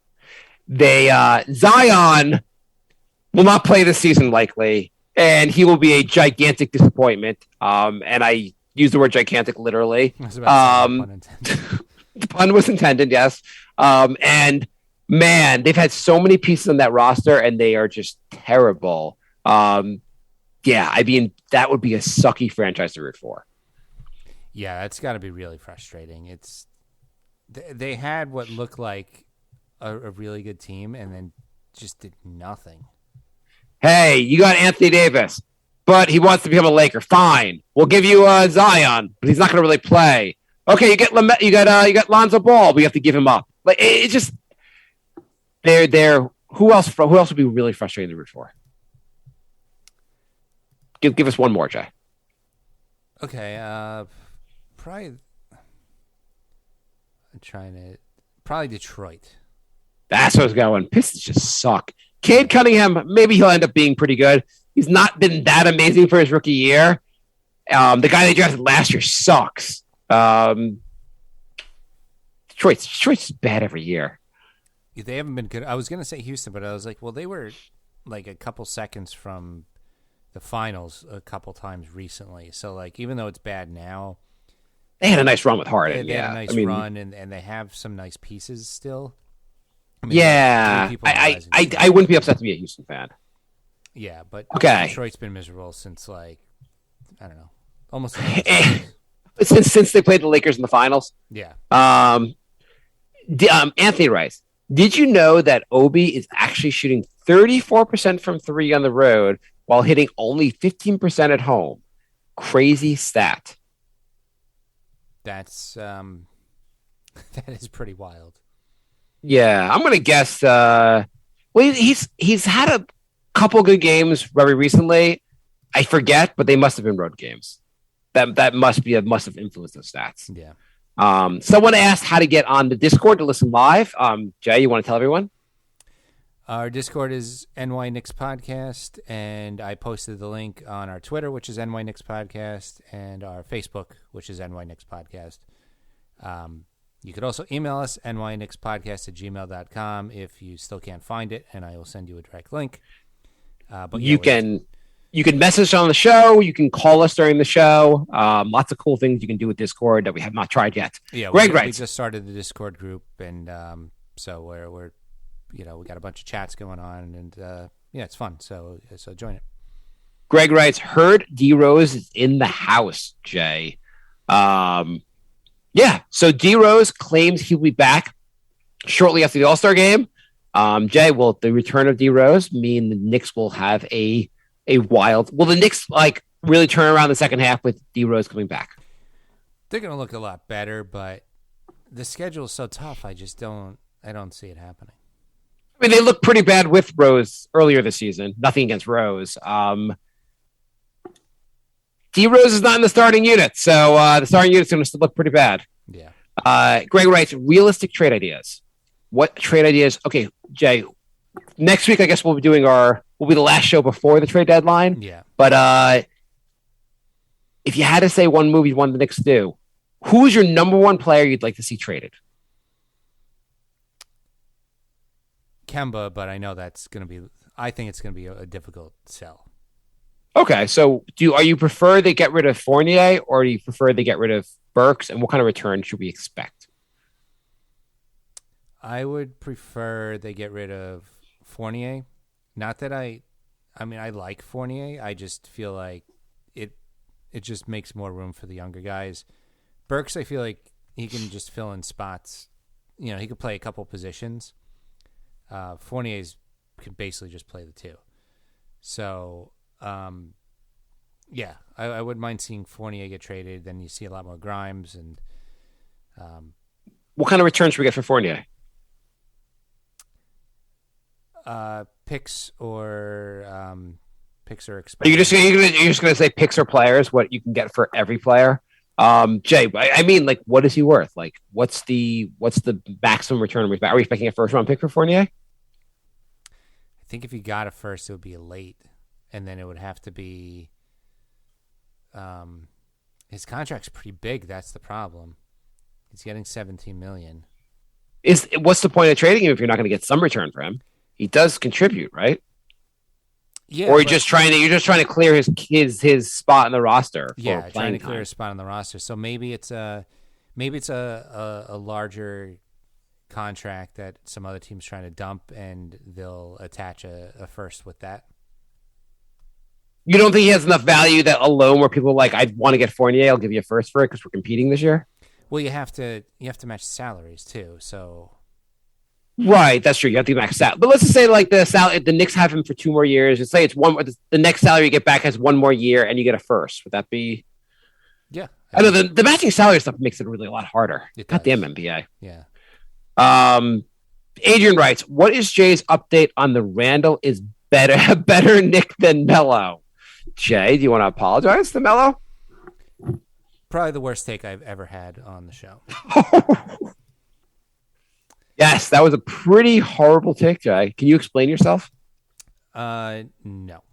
Speaker 5: Zion will not play this season likely, and he will be a gigantic disappointment. And I use the word gigantic literally.
Speaker 4: I was about to say, pun intended.
Speaker 5: The pun was intended, yes. And man, they've had so many pieces on that roster, and they are just terrible. Yeah, I mean, that would be a sucky franchise to root for.
Speaker 4: Yeah, that's got to be really frustrating. They had what looked like a really good team, and then just did nothing.
Speaker 5: Hey, you got Anthony Davis, but he wants to become a Laker. Fine, we'll give you Zion, but he's not going to really play. Okay, you got Lonzo Ball, but you have to give him up. Like it just they're who else would be really frustrating to root for? Give us one more, Jay.
Speaker 4: Okay, probably Detroit.
Speaker 5: That's what I was going. Pistons just suck. Cade Cunningham, maybe he'll end up being pretty good. He's not been that amazing for his rookie year. The guy they drafted last year sucks. Detroit's bad every year.
Speaker 4: They haven't been good. I was going to say Houston, but I was like, well, they were like a couple seconds from the finals a couple times recently. So, like, even though it's bad now,
Speaker 5: they had a nice run with Harden.
Speaker 4: They had a nice run, and they have some nice pieces still. I mean,
Speaker 5: yeah, I wouldn't be upset to be a Houston fan.
Speaker 4: Yeah, but
Speaker 5: okay.
Speaker 4: Detroit's been miserable since, like, I don't know, almost
Speaker 5: since they played the Lakers in the finals.
Speaker 4: Yeah.
Speaker 5: Anthony Rice, did you know that Obi is actually shooting 34% from three on the road while hitting only 15% at home? Crazy stat.
Speaker 4: That is pretty wild.
Speaker 5: Yeah, I'm gonna guess. Well, he's had a couple good games very recently. I forget, but they must have been road games. That must have influenced those stats.
Speaker 4: Yeah.
Speaker 5: Someone asked how to get on the Discord to listen live. Jay, you want to tell everyone?
Speaker 4: Our Discord is NY Knicks Podcast, and I posted the link on our Twitter, which is NY Knicks Podcast, and our Facebook, which is NY Knicks Podcast. You could also email us, nyknickspodcast@gmail.com, if you still can't find it, and I will send you a direct link. But yeah,
Speaker 5: you can message on the show. You can call us during the show. Lots of cool things you can do with Discord that we have not tried yet.
Speaker 4: Yeah,
Speaker 5: Greg
Speaker 4: we
Speaker 5: writes.
Speaker 4: just started the Discord group, and so we're we got a bunch of chats going on, and yeah, it's fun. So join it.
Speaker 5: Greg writes, heard D Rose is in the house, Jay. Yeah, so D Rose claims he'll be back shortly after the All-Star game. Jay, will the return of D Rose mean the Knicks will have a wild? Will the Knicks like really turn around the second half with D Rose coming back?
Speaker 4: They're going to look a lot better, but the schedule is so tough. I don't see it happening.
Speaker 5: I mean, they looked pretty bad with Rose earlier this season. Nothing against Rose. D Rose is not in the starting unit, so the starting unit's going to still look pretty bad.
Speaker 4: Yeah.
Speaker 5: Greg writes, realistic trade ideas. What trade ideas? Okay, Jay, next week I guess we'll be the last show before the trade deadline.
Speaker 4: Yeah.
Speaker 5: But if you had to say one move you wanted the Knicks to do, Who's your number one player you'd like to see traded?
Speaker 4: Kemba, but I know that's going to be. I think it's going to be a difficult sell.
Speaker 5: Okay, so are you prefer they get rid of Fournier or do you prefer they get rid of Burks? And what kind of return should we expect?
Speaker 4: I would prefer they get rid of Fournier. Not that I mean, I like Fournier. I just feel like it just makes more room for the younger guys. Burks, I feel like he can just fill in spots. You know, he could play a couple positions. Fournier's could basically just play the two. So, yeah, I wouldn't mind seeing Fournier get traded. Then you see a lot more Grimes. And
Speaker 5: what kind of return should we get for Fournier?
Speaker 4: Picks or expensive.
Speaker 5: Are you just gonna say picks or players? What you can get for every player? Jay, I mean, like, what is he worth? Like, what's the maximum return? Are we expecting a first round pick for Fournier?
Speaker 4: I think if you got a first, it would be a late, and then it would have to be. His contract's pretty big. That's the problem. He's getting $17 million.
Speaker 5: What's the point of trading him if you're not going to get some return for him? He does contribute, right?
Speaker 4: Yeah,
Speaker 5: or you're just trying to clear his spot in the roster.
Speaker 4: Yeah, trying to clear a spot in the roster. So maybe it's a larger contract that some other team's trying to dump, and they'll attach a first with that.
Speaker 5: You don't think he has enough value that alone where people are like, I want to get Fournier, I'll give you a first for it because we're competing this year?
Speaker 4: Well, you have to match salaries too. So.
Speaker 5: Right, that's true. You have to max out. But let's just say like the Knicks have him for 2 more years. Let's say it's the next salary you get back has 1 more year and you get a first. Would that be?
Speaker 4: Yeah.
Speaker 5: I know the matching salary stuff makes it really a lot harder. Goddamn NBA.
Speaker 4: Yeah.
Speaker 5: Adrian writes, what is Jay's update on the Randall is better Nick than Melo? Jay, do you want to apologize to Melo?
Speaker 4: Probably the worst take I've ever had on the show.
Speaker 5: Yes, that was a pretty horrible take, Jay. Can you explain yourself?
Speaker 4: No.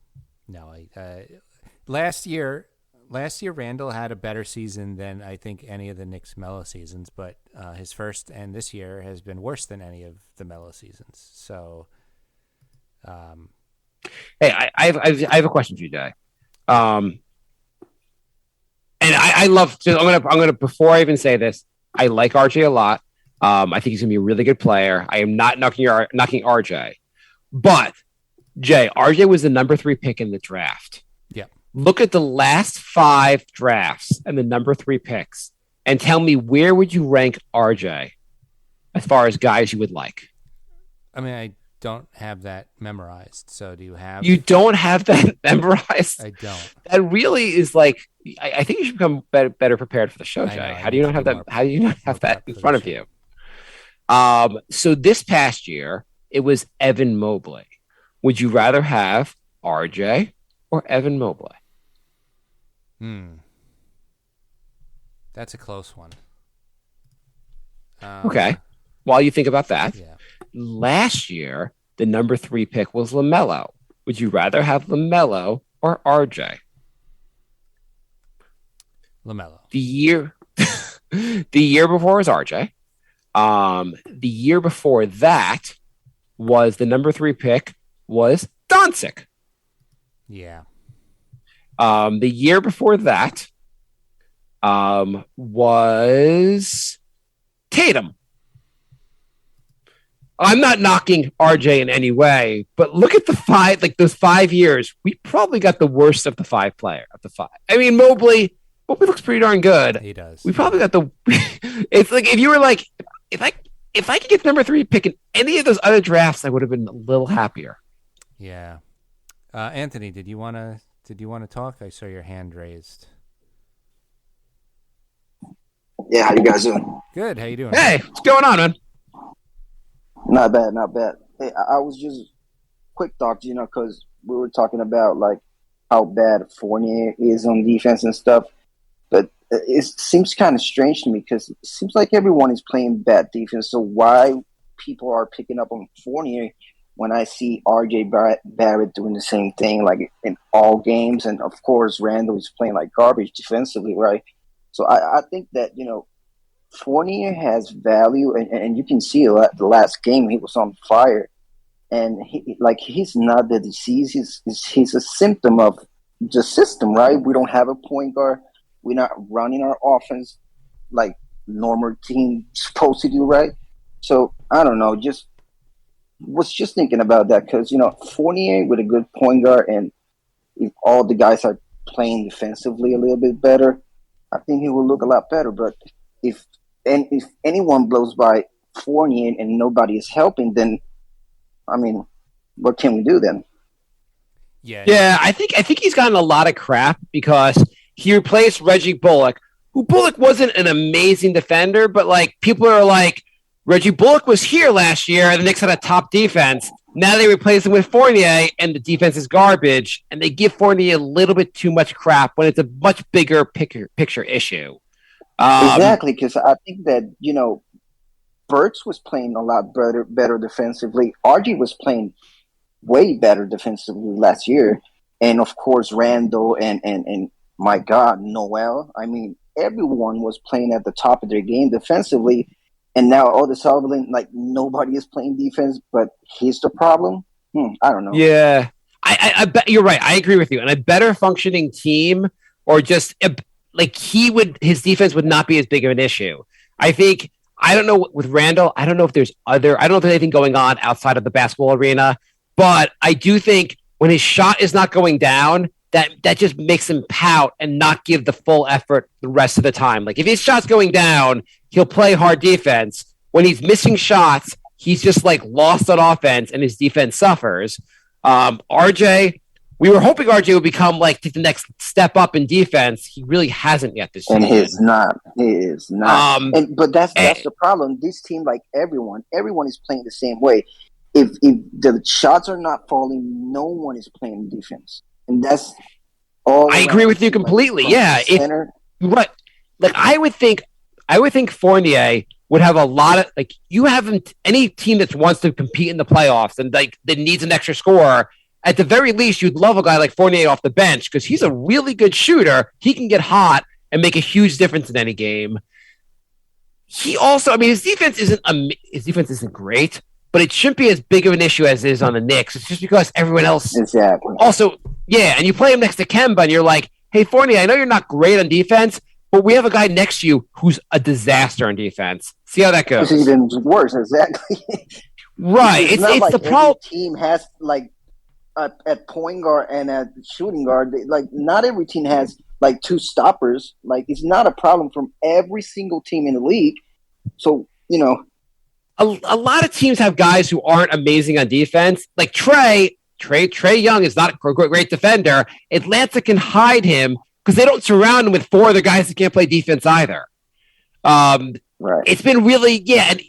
Speaker 4: Last year, Randall had a better season than I think any of the Knicks Melo seasons, but his first and this year has been worse than any of the Melo seasons. So,
Speaker 5: hey, I have a question for you, Jay. And I love. I'm gonna before I even say this, I like RJ a lot. I think he's gonna be a really good player. I am not knocking RJ, but Jay, RJ was the number 3 pick in the draft.
Speaker 4: Yeah.
Speaker 5: Look at the last 5 drafts and the number 3 picks, and tell me where would you rank RJ as far as guys you would like?
Speaker 4: I mean, I don't have that memorized. So do you have?
Speaker 5: You don't have that memorized?
Speaker 4: I don't.
Speaker 5: That really is like. I think you should become better prepared for the show, Jay. How do you not have that? How do you not have that in front of you? So this past year, it was Evan Mobley. Would you rather have RJ or Evan Mobley?
Speaker 4: That's a close one.
Speaker 5: Okay. While you think about that,
Speaker 4: yeah.
Speaker 5: Last year, the number 3 pick was LaMelo. Would you rather have LaMelo or RJ?
Speaker 4: LaMelo.
Speaker 5: The year before was RJ. The year before that was the number 3 pick was Doncic.
Speaker 4: Yeah.
Speaker 5: The year before that was Tatum. I'm not knocking RJ in any way, but look at those 5 years. We probably got the worst of the 5 player of the 5. I mean, Mobley looks pretty darn good.
Speaker 4: He does.
Speaker 5: We probably got the. It's like if you were like, if I could get the number 3 pick in any of those other drafts, I would have been a little happier.
Speaker 4: Yeah. Anthony, did you want to talk? I saw your hand raised.
Speaker 6: Yeah, how you guys doing?
Speaker 4: Good. How you doing?
Speaker 5: Hey, what's going on, man?
Speaker 6: Not bad, not bad. Hey, I was just quick thoughts, because we were talking about like how bad Fournier is on defense and stuff. But it seems kind of strange to me because it seems like everyone is playing bad defense. So why people are picking up on Fournier when I see RJ Barrett doing the same thing like in all games, and of course Randall is playing like garbage defensively, right? So I think that, Fournier has value, and you can see the last game he was on fire, and he's not the disease. He's a symptom of the system, right? We don't have a point guard. We're not running our offense like normal team supposed to do, right? So I don't know. Was just thinking about that because Fournier with a good point guard, and if all the guys are playing defensively a little bit better, I think he will look a lot better. But if anyone blows by Fournier and nobody is helping, then I mean, what can we do then?
Speaker 5: Yeah, I think he's gotten a lot of crap because he replaced Reggie Bullock, who Bullock wasn't an amazing defender, but like people are like, Reggie Bullock was here last year and the Knicks had a top defense. Now they replace him with Fournier and the defense is garbage, and they give Fournier a little bit too much crap when it's a much bigger picture issue.
Speaker 6: Exactly, because I think that, Burks was playing a lot better defensively. RG was playing way better defensively last year. And, of course, Randall and my God, Noel. I mean, everyone was playing at the top of their game defensively. And now all of a sudden, like, nobody is playing defense, but he's the problem? I don't know.
Speaker 5: Yeah, I bet you're right. I agree with you. And a better functioning team, or just like his defense would not be as big of an issue. I don't know with Randall. I don't know if there's anything going on outside of the basketball arena, but I do think when his shot is not going down, that just makes him pout and not give the full effort the rest of the time. Like if his shot's going down, he'll play hard defense. When he's missing shots, he's just like lost on offense and his defense suffers. RJ, we were hoping RJ would become take the next step up in defense. He really hasn't yet this season.
Speaker 6: And he is not. But that's the problem. This team, like everyone is playing the same way. If the shots are not falling, no one is playing defense. And that's all.
Speaker 5: I agree with you completely. Right. Like I would think Fournier would have a lot of you haven't any team that wants to compete in the playoffs and that needs an extra scorer. At the very least, you'd love a guy like Fournier off the bench because he's a really good shooter. He can get hot and make a huge difference in any game. He also, his defense isn't great, but it shouldn't be as big of an issue as it is on the Knicks. It's just because everyone else
Speaker 6: exactly.
Speaker 5: Also, yeah, and you play him next to Kemba, and you're like, hey, Fournier, I know you're not great on defense, but we have a guy next to you who's a disaster on defense. See how that goes.
Speaker 6: It's even worse, exactly.
Speaker 5: Right.
Speaker 6: It's
Speaker 5: it's the problem.
Speaker 6: Team has at point guard and at shooting guard. Not every team has two stoppers. It's not a problem from every single team in the league. So
Speaker 5: a lot of teams have guys who aren't amazing on defense. Like Trae Young is not a great defender. Atlanta can hide him because they don't surround him with four other guys that can't play defense either.
Speaker 6: Right.
Speaker 5: It's been really, Tibbs'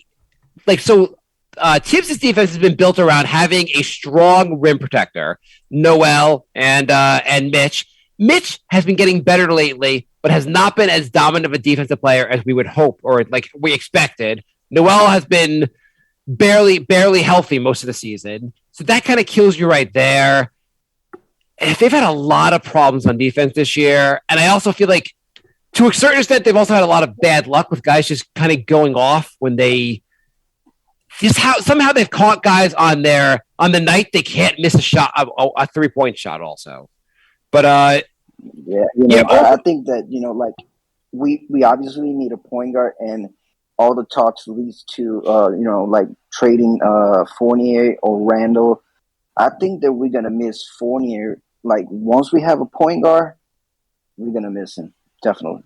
Speaker 5: defense has been built around having a strong rim protector, Noel and Mitch. Mitch has been getting better lately, but has not been as dominant of a defensive player as we would hope or we expected. Noel has been barely healthy most of the season. So that kind of kills you right there. And they've had a lot of problems on defense this year. And I also feel like to a certain extent, they've also had a lot of bad luck with guys just kind of going off when they somehow they've caught guys on the night they can't miss a shot, a 3-point shot also. But
Speaker 6: I think that, we obviously need a point guard, and all the talks leads to, trading Fournier or Randall. I think that we're going to miss Fournier. Once we have a point guard, we're going to miss him. Definitely.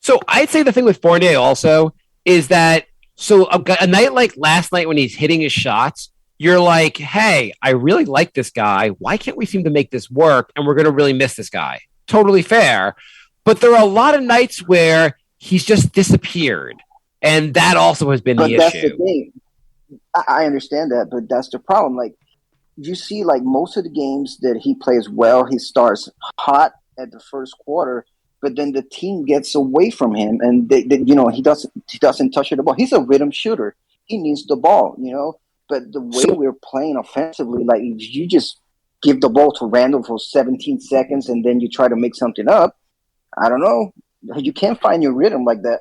Speaker 5: So I'd say the thing with Fournier also is that, a night like last night when he's hitting his shots, you're like, hey, I really like this guy. Why can't we seem to make this work? And we're going to really miss this guy. Totally fair. But there are a lot of nights where he's just disappeared. And that also has been the issue. But that's the thing.
Speaker 6: I understand that, but that's the problem. You see, most of the games that he plays well, he starts hot at the first quarter, but then the team gets away from him, and he doesn't touch the ball. He's a rhythm shooter. He needs the ball, But the way we're playing offensively, you just give the ball to Randall for 17 seconds, and then you try to make something up. I don't know. You can't find your rhythm like that.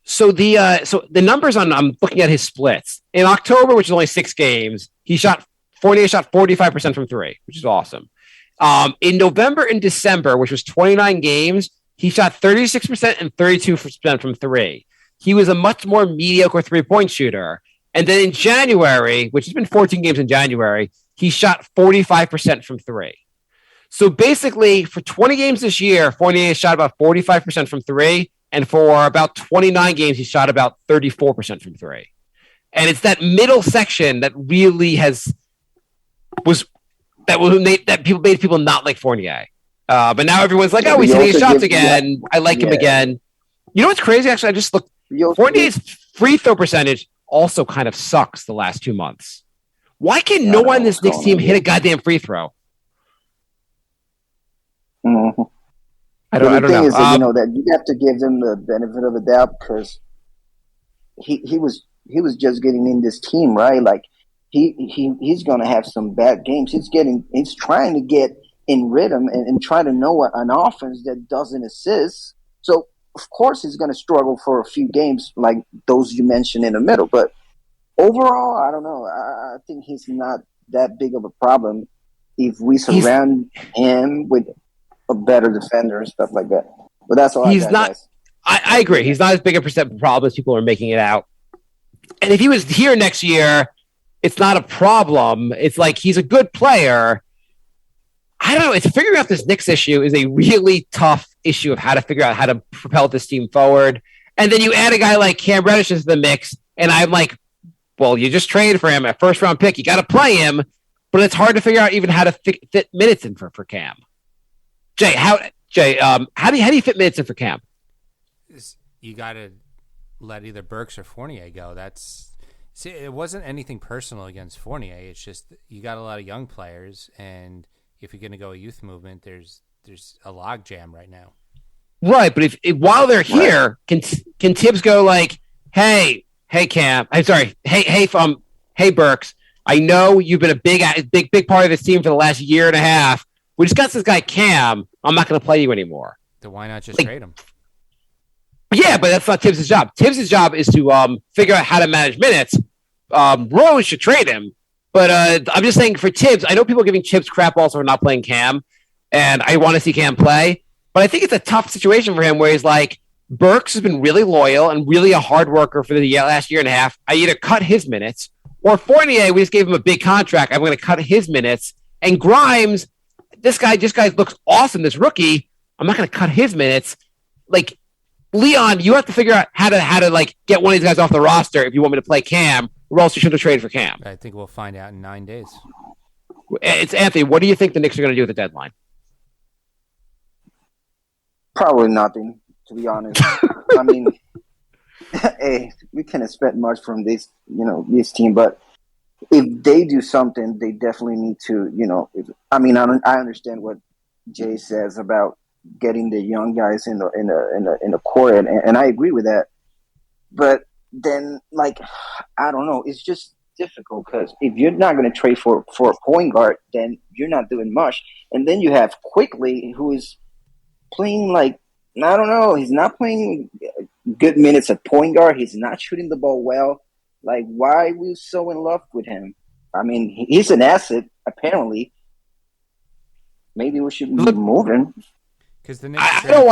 Speaker 5: So the numbers I'm looking at his splits in October, which is only 6 games. Fournier shot 45% from three, which is awesome. In November and December, which was 29 games, he shot 36% and 32% from three. He was a much more mediocre 3-point shooter. And then in January, which has been 14 games in January, he shot 45% from three. So basically, for 20 games this year, Fournier shot about 45% from three. And for about 29 games, he shot about 34% from three. And it's that middle section that really made people not like Fournier. But now everyone's like, oh, he's hitting his shots again. I like him again. You know what's crazy? Actually, I just looked. Fournier's free throw percentage also kind of sucks the last 2 months. Why can no one in this Knicks team hit a goddamn free throw?
Speaker 6: Mm-hmm.
Speaker 5: I don't know.
Speaker 6: The thing is that, that you have to give them the benefit of the doubt because he was just getting in this team, right? Like he's gonna have some bad games. He's trying to get in rhythm and trying to know an offense that doesn't assist. So of course he's gonna struggle for a few games like those you mentioned in the middle. But overall, I don't know. I think he's not that big of a problem if we surround him with a better defender and stuff like that. But that's all.
Speaker 5: He's not. I agree. He's not as big a percent problem as people are making it out. And if he was here next year, it's not a problem. It's like he's a good player. I don't know. It's figuring out this Knicks issue is a really tough issue of how to figure out how to propel this team forward. And then you add a guy like Cam Reddish into the mix, and I'm like, well, you just traded for him, a first-round pick. You got to play him, but it's hard to figure out even how to fit minutes in for Cam. Jay, how do you fit minutes in for Cam?
Speaker 4: You got to let either Burks or Fournier go. It wasn't anything personal against Fournier. It's just you got a lot of young players, and if you're going to go a youth movement, there's a log jam right now.
Speaker 5: Right, but if while they're here, can Tibbs go like, hey Cam, hey Burks, I know you've been a big part of this team for the last year and a half. We just got this guy Cam. I'm not going to play you anymore.
Speaker 4: Then why not just trade him?
Speaker 5: Yeah, but that's not Tibbs' job. Tibbs' job is to figure out how to manage minutes. Rose should trade him. But I'm just saying for Tibbs, I know people are giving Tibbs crap also for not playing Cam, and I want to see Cam play. But I think it's a tough situation for him where he's like, Burks has been really loyal and really a hard worker for the last year and a half. I either cut his minutes, or Fournier, we just gave him a big contract. I'm going to cut his minutes. And Grimes, this guy looks awesome, this rookie. I'm not going to cut his minutes. Like, Leon, you have to figure out how to like get one of these guys off the roster if you want me to play Cam, or else you should have traded for Cam.
Speaker 4: I think we'll find out in 9 days.
Speaker 5: It's Anthony. What do you think the Knicks are going to do at the deadline?
Speaker 6: Probably nothing, to be honest. I mean, hey, we can't expect much from this team, but if they do something, they definitely need to, I understand what Jay says about getting the young guys in the court, and I agree with that. But then, like, I don't know, it's just difficult because if you're not going to trade for a point guard, then you're not doing much. And then you have Quickly, who is playing like, I don't know, he's not playing good minutes at point guard. He's not shooting the ball well. Like, why are we so in love with him? I mean, he's an asset, apparently. Maybe we should move him.
Speaker 5: I don't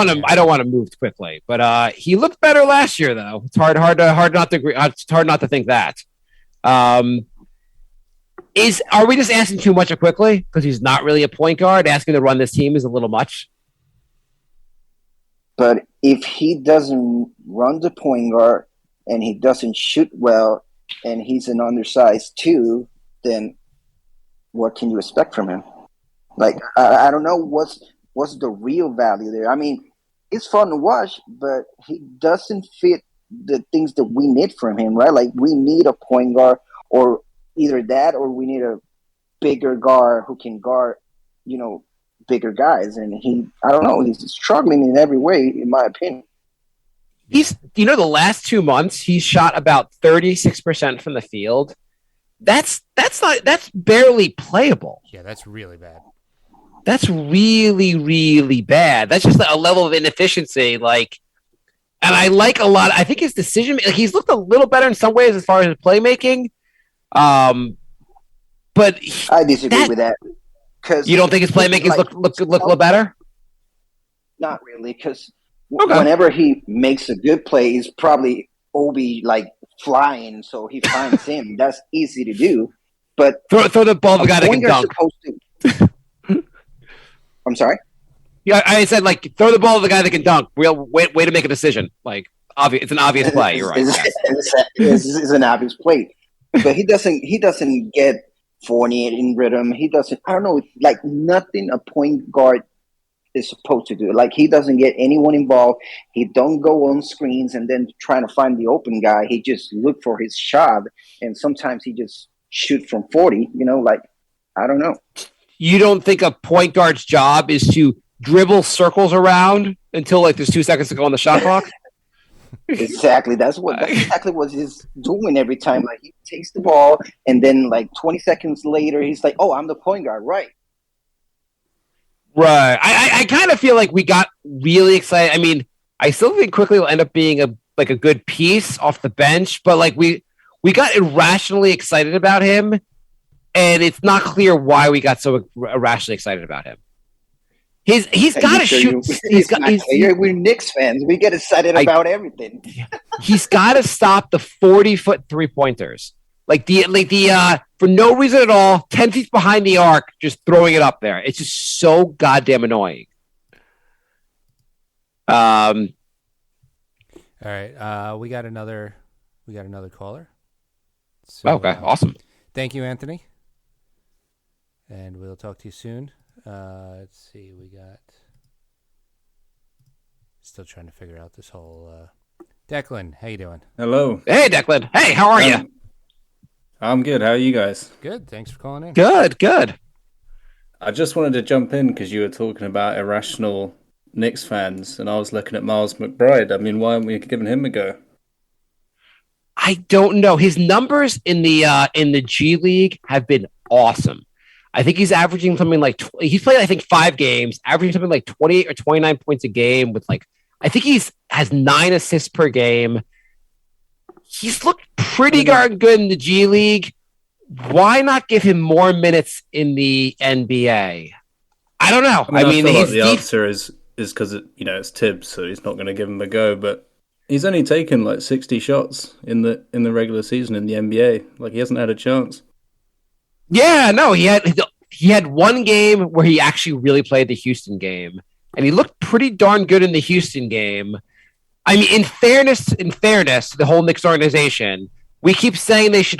Speaker 5: want to move quickly, but he looked better last year, though. It's hard not to agree. It's hard not to think that. Are we just asking too much of Quickly because he's not really a point guard? Asking to run this team is a little much.
Speaker 6: But if he doesn't run the point guard and he doesn't shoot well, and he's an undersized too, then what can you expect from him? Like, I don't know what's the real value there. I mean, it's fun to watch, but he doesn't fit the things that we need from him, right? Like, we need a point guard, or either that, or we need a bigger guard who can guard, bigger guys. And I don't know, he's struggling in every way, in my opinion.
Speaker 5: He's, the last 2 months, he's shot about 36% from the field. That's barely playable.
Speaker 4: Yeah, that's really bad.
Speaker 5: That's really, really bad. That's just a level of inefficiency. Like, and I like a lot. I think his decision, like, he's looked a little better in some ways as far as his playmaking. But
Speaker 6: I disagree with that. Cause
Speaker 5: you don't think his playmaking look a little better?
Speaker 6: Not really, because
Speaker 5: Okay.
Speaker 6: whenever he makes a good play, it's probably Obi like flying, so he finds him. That's easy to do. But
Speaker 5: Throw the ball to the guy that can dunk.
Speaker 6: I'm sorry?
Speaker 5: Yeah, I said, like, throw the ball to the guy that can dunk. Real way to make a decision. Like, it's an obvious play. You're right.
Speaker 6: It's an obvious play, but he doesn't get Fournier in rhythm. He doesn't. I don't know. Like nothing a point guard is supposed to do. Like he doesn't get anyone involved. He don't go on screens and then trying to find the open guy. He just look for his shot, and sometimes he just shoot from 40. Like I don't know.
Speaker 5: You don't think a point guard's job is to dribble circles around until like there's 2 seconds to go on the shot clock?
Speaker 6: Exactly. That's exactly what he's doing every time. Like he takes the ball and then like 20 seconds later he's like, "Oh, I'm the point guard, right?"
Speaker 5: Right. I kind of feel like we got really excited. I mean, I still think Quickly will end up being a good piece off the bench, but like we got irrationally excited about him, and it's not clear why we got so irrationally excited about him. He's got to shoot.
Speaker 6: We're Knicks fans. We get excited about everything.
Speaker 5: He's got to stop the 40-foot 3-pointers. Like the for no reason at all, 10 feet behind the arc, just throwing it up there. It's just so goddamn annoying.
Speaker 4: All right, we got another caller. So,
Speaker 5: okay, awesome.
Speaker 4: Thank you, Anthony. And we'll talk to you soon. Let's see, we got still trying to figure out this whole Declan, how you doing?
Speaker 7: Hello.
Speaker 5: Hey, Declan. Hey, how are you?
Speaker 7: I'm good. How are you guys?
Speaker 4: Good. Thanks for calling in.
Speaker 5: Good.
Speaker 7: I just wanted to jump in because you were talking about irrational Knicks fans, and I was looking at Miles McBride. I mean, why aren't we giving him a go?
Speaker 5: I don't know. His numbers in the G League have been awesome. I think he's averaging something like he's played, I think, 5 games, averaging something like 28 or 29 points a game with like, I think has 9 assists per game. He's looked pretty darn good in the G League. Why not give him more minutes in the NBA? I don't know.
Speaker 7: I mean feel like the answer is because it's Tibbs, so he's not going to give him a go. But he's only taken like 60 shots in the regular season in the NBA. Like he hasn't had a chance.
Speaker 5: Yeah, no, he had one game where he actually really played the Houston game, and he looked pretty darn good in the Houston game. I mean, in fairness to the whole Knicks organization, we keep saying they should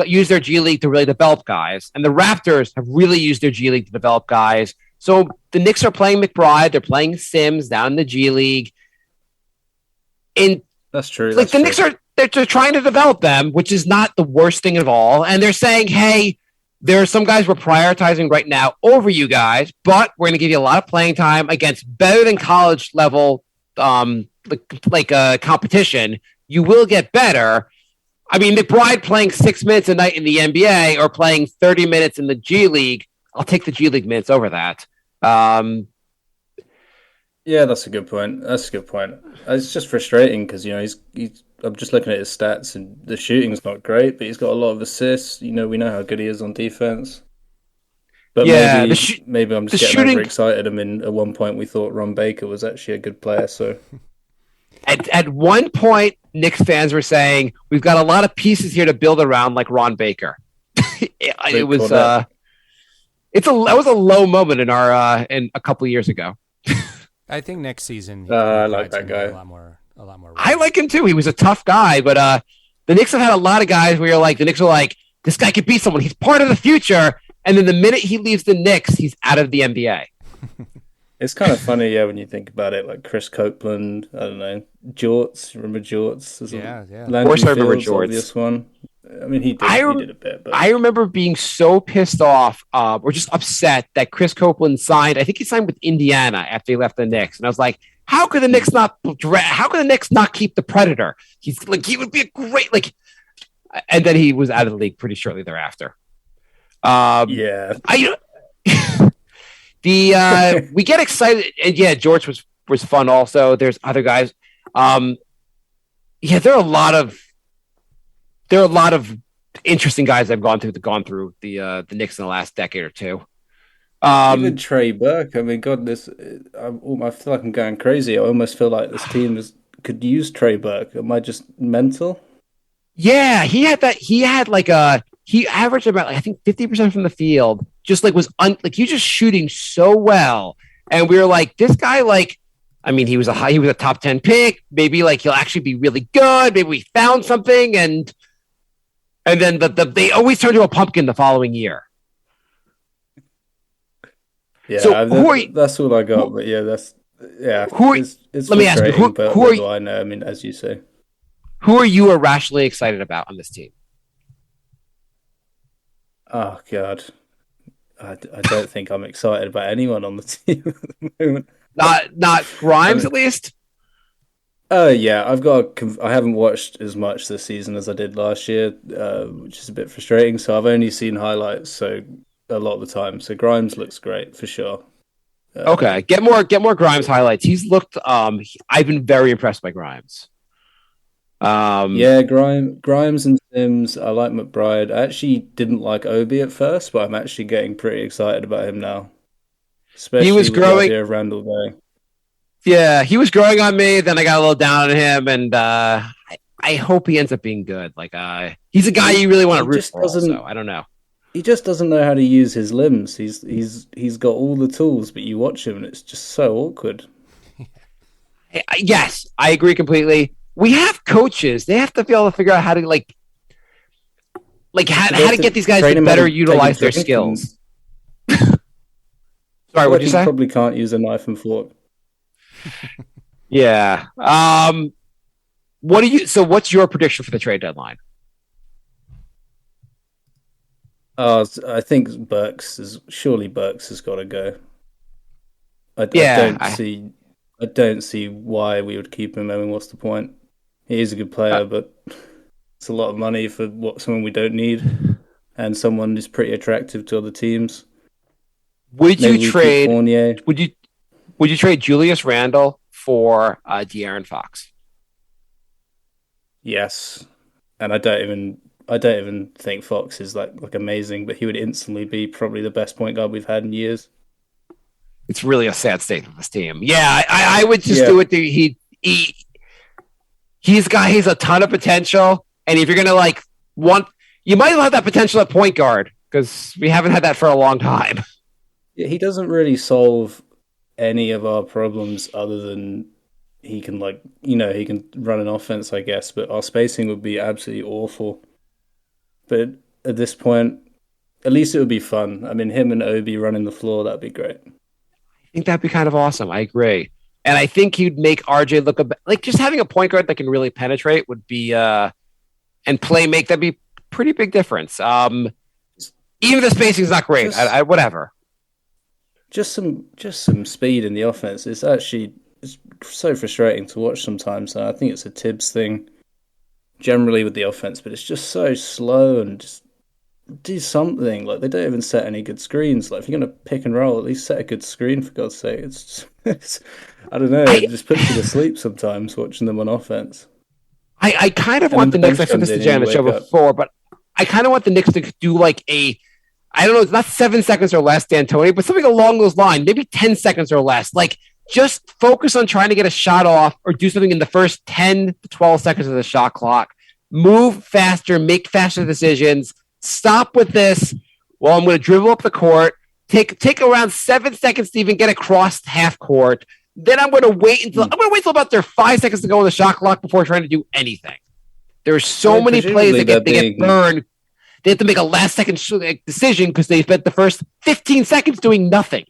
Speaker 5: use their G League to really develop guys, and the Raptors have really used their G League to develop guys. So the Knicks are playing McBride, they're playing Sims down in the G League, and
Speaker 7: that's true.
Speaker 5: Like the Knicks they're trying to develop them, which is not the worst thing of all, and they're saying, hey. There are some guys we're prioritizing right now over you guys, but we're going to give you a lot of playing time against better than college level competition. You will get better. I mean, McBride playing 6 minutes a night in the NBA or playing 30 minutes in the G League, I'll take the G League minutes over that.
Speaker 7: Yeah, that's a good point. It's just frustrating because he's I'm just looking at his stats and the shooting's not great, but he's got a lot of assists. We know how good he is on defense. But
Speaker 5: yeah,
Speaker 7: maybe I'm just getting overexcited. I mean, at one point we thought Ron Baker was actually a good player. So
Speaker 5: at one point, Knicks fans were saying we've got a lot of pieces here to build around, like Ron Baker. It was that was a low moment in a couple of years ago.
Speaker 4: I think next season
Speaker 7: I like that guy
Speaker 4: a lot more.
Speaker 5: I like him too. He was a tough guy, but the Knicks have had a lot of guys where you're like, the Knicks are like, this guy could be someone. He's part of the future. And then the minute he leaves the Knicks, he's out of the NBA.
Speaker 7: It's kind of funny, yeah, when you think about it. Like Chris Copeland, I don't know, Jorts. Remember Jorts?
Speaker 5: Yeah. Of course I remember Jorts.
Speaker 7: This one. I mean, he did a bit. But
Speaker 5: I remember being so pissed off or just upset that Chris Copeland signed. I think he signed with Indiana after he left the Knicks. And I was like, how could the Knicks not keep the Predator? He would be a great and then he was out of the league pretty shortly thereafter.
Speaker 7: Yeah.
Speaker 5: We get excited, and yeah, George was fun. Also, there's other guys. Yeah, there are a lot of interesting guys that have gone through the Knicks in the last decade or two.
Speaker 7: Even Trey Burke. I mean, God, I feel like I'm going crazy. I almost feel like this team could use Trey Burke. Am I just mental?
Speaker 5: Yeah, he averaged about I think 50% from the field. Just he was just shooting so well, and we were like, this guy he was a top 10 pick. Maybe he'll actually be really good. Maybe we found something, and then they always turn to a pumpkin the following year.
Speaker 7: Yeah,
Speaker 5: so
Speaker 7: that's all I got. But yeah, it's
Speaker 5: let me ask you, who are you?
Speaker 7: I know? I mean, as you say,
Speaker 5: who are you irrationally excited about on this team?
Speaker 7: Oh God, I don't think I'm excited about anyone on the team at the moment.
Speaker 5: Not Grimes, at least.
Speaker 7: Oh yeah, I haven't watched as much this season as I did last year, which is a bit frustrating. So I've only seen highlights, so a lot of the time. So Grimes looks great for sure.
Speaker 5: Okay, get more Grimes highlights. He's looked. I've been very impressed by Grimes.
Speaker 7: Yeah, Grimes and Sims. I like McBride. I actually didn't like Obi at first, but I'm actually getting pretty excited about him now. Especially with the idea of Randall going.
Speaker 5: Yeah, he was growing on me. Then I got a little down on him, and I hope he ends up being good. He's a guy you really want to root for. Also, I don't know.
Speaker 7: He just doesn't know how to use his limbs. He's got all the tools, but you watch him and it's just so awkward.
Speaker 5: Yes, I agree completely. We have coaches; they have to be able to figure out how to how to get these guys to better utilize their skills. Sorry, what did you say?
Speaker 7: Probably can't use a knife and fork.
Speaker 5: Yeah. What's your prediction for the trade deadline?
Speaker 7: I think Burks has got to go. I don't see why we would keep him. I mean, what's the point? He is a good player, but it's a lot of money for someone we don't need, and someone who's pretty attractive to other teams.
Speaker 5: Would you trade Fournier? Would you trade Julius Randle for De'Aaron Fox?
Speaker 7: Yes, and I don't even think Fox is like amazing, but he would instantly be probably the best point guard we've had in years.
Speaker 5: It's really a sad state of this team. Yeah, I would just do it. He's a ton of potential, and if you're gonna you might have that potential at point guard because we haven't had that for a long time.
Speaker 7: Yeah, he doesn't really solve any of our problems other than he can he can run an offense, I guess, but our spacing would be absolutely awful. But at this point, at least it would be fun. I mean, him and Obi running the floor, that'd be great.
Speaker 5: I think that'd be kind of awesome. I agree. And I think he'd make RJ look just having a point guard that can really penetrate would be and make that'd be pretty big difference. Even if the spacing is not great, whatever.
Speaker 7: Just some speed in the offense. It's so frustrating to watch sometimes. And I think it's a Tibbs thing generally with the offense, but it's just so slow and just do something. They don't even set any good screens. If you're going to pick and roll, at least set a good screen, for God's sake. It's I don't know. It just puts you to sleep sometimes watching them on offense.
Speaker 5: I kind of want the Knicks. I said this to Jan on the show before, but I kind of want the Knicks to do I don't know, it's not 7 seconds or less, D'Antoni, but something along those lines, maybe 10 seconds or less. Just focus on trying to get a shot off or do something in the first 10 to 12 seconds of the shot clock. Move faster, make faster decisions. Stop with this. Well, I'm going to dribble up the court, take around 7 seconds to even get across half court. Then I'm going to wait until about their 5 seconds to go on the shot clock before trying to do anything. There's so many plays that get burned. They have to make a last-second decision because they spent the first 15 seconds doing nothing.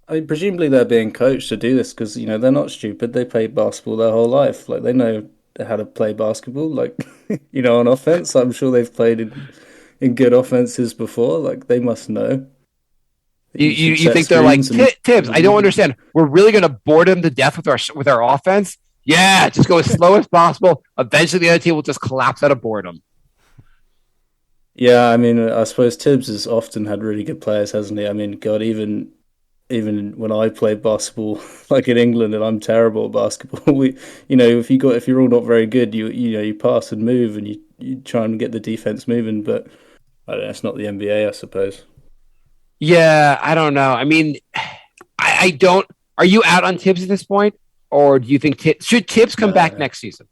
Speaker 7: I mean, presumably they're being coached to do this because, they're not stupid. They played basketball their whole life. They know how to play basketball, on offense. I'm sure they've played in good offenses before. They must know.
Speaker 5: You think they're like, Tibbs, I don't understand. We're really going to bore them to death with our offense? Yeah, just go as slow as possible. Eventually the other team will just collapse out of boredom.
Speaker 7: Yeah, I mean, I suppose Tibbs has often had really good players, hasn't he? I mean, God, even when I played basketball, like in England, and I'm terrible at basketball. If you're all not very good, you pass and move, and you try and get the defense moving. But I don't know, it's not the NBA, I suppose.
Speaker 5: Yeah, I don't know. I mean, I don't. Are you out on Tibbs at this point, or do you think should Tibbs come back
Speaker 7: No,
Speaker 5: next season?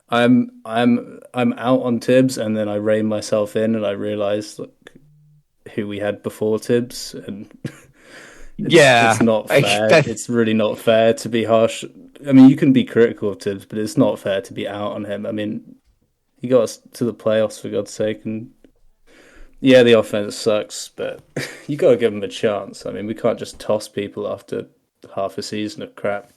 Speaker 7: I'm out on Tibbs, and then I rein myself in, and I realised who we had before Tibbs, and it's
Speaker 5: Yeah,
Speaker 7: not fair. It's really not fair to be harsh. I mean, you can be critical of Tibbs, but it's not fair to be out on him. I mean, he got us to the playoffs for God's sake, and yeah, the offense sucks, but you got to give him a chance. I mean, we can't just toss people after half a season of crap.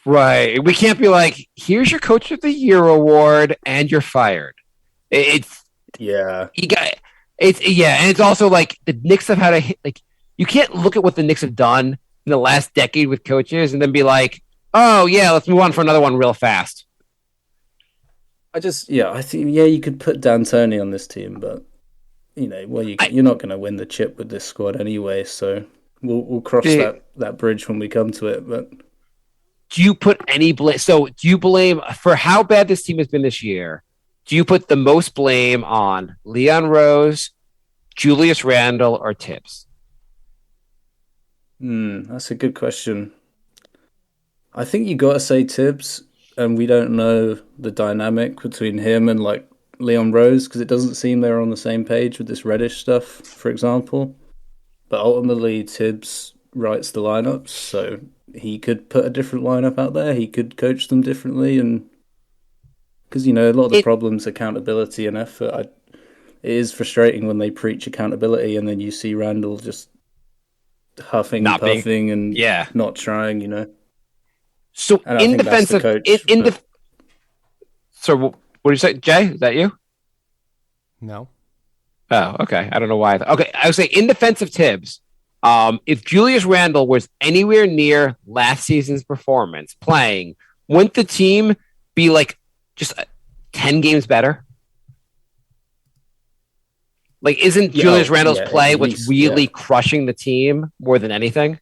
Speaker 5: right. We can't be like, here's your Coach of the Year award, and you're fired. It's
Speaker 7: Yeah,
Speaker 5: you got it's yeah, and it's also like the Knicks have had a like you can't look at what the Knicks have done in the last decade with coaches and then be like, oh yeah, let's move on for another one real fast.
Speaker 7: I think you could put D'Antoni on this team, but you're not going to win the chip with this squad anyway. So we'll cross that bridge when we come to it. But
Speaker 5: Do you put any blame? So do you blame for how bad this team has been this year? Do you put the most blame on Leon Rose, Julius Randle, or Tibbs?
Speaker 7: that's a good question. I think you got to say Tibbs, and we don't know the dynamic between him and like Leon Rose because it doesn't seem they're on the same page with this Reddish stuff, for example. But ultimately, Tibbs writes the lineups, so he could put a different lineup out there. He could coach them differently, and because a lot of the problems, accountability and effort. It is frustrating when they preach accountability, and then you see Randall just huffing and puffing and not trying.
Speaker 5: So
Speaker 7: And I think that's the coach.
Speaker 5: So what do you say, Jay? Is that you?
Speaker 4: No.
Speaker 5: Oh, okay. I don't know why. Okay, I would say in defense of Tibbs, if Julius Randle was anywhere near last season's performance playing, wouldn't the team be like just 10 games better? Like, isn't Julius Randle's play what's really crushing the team more than anything?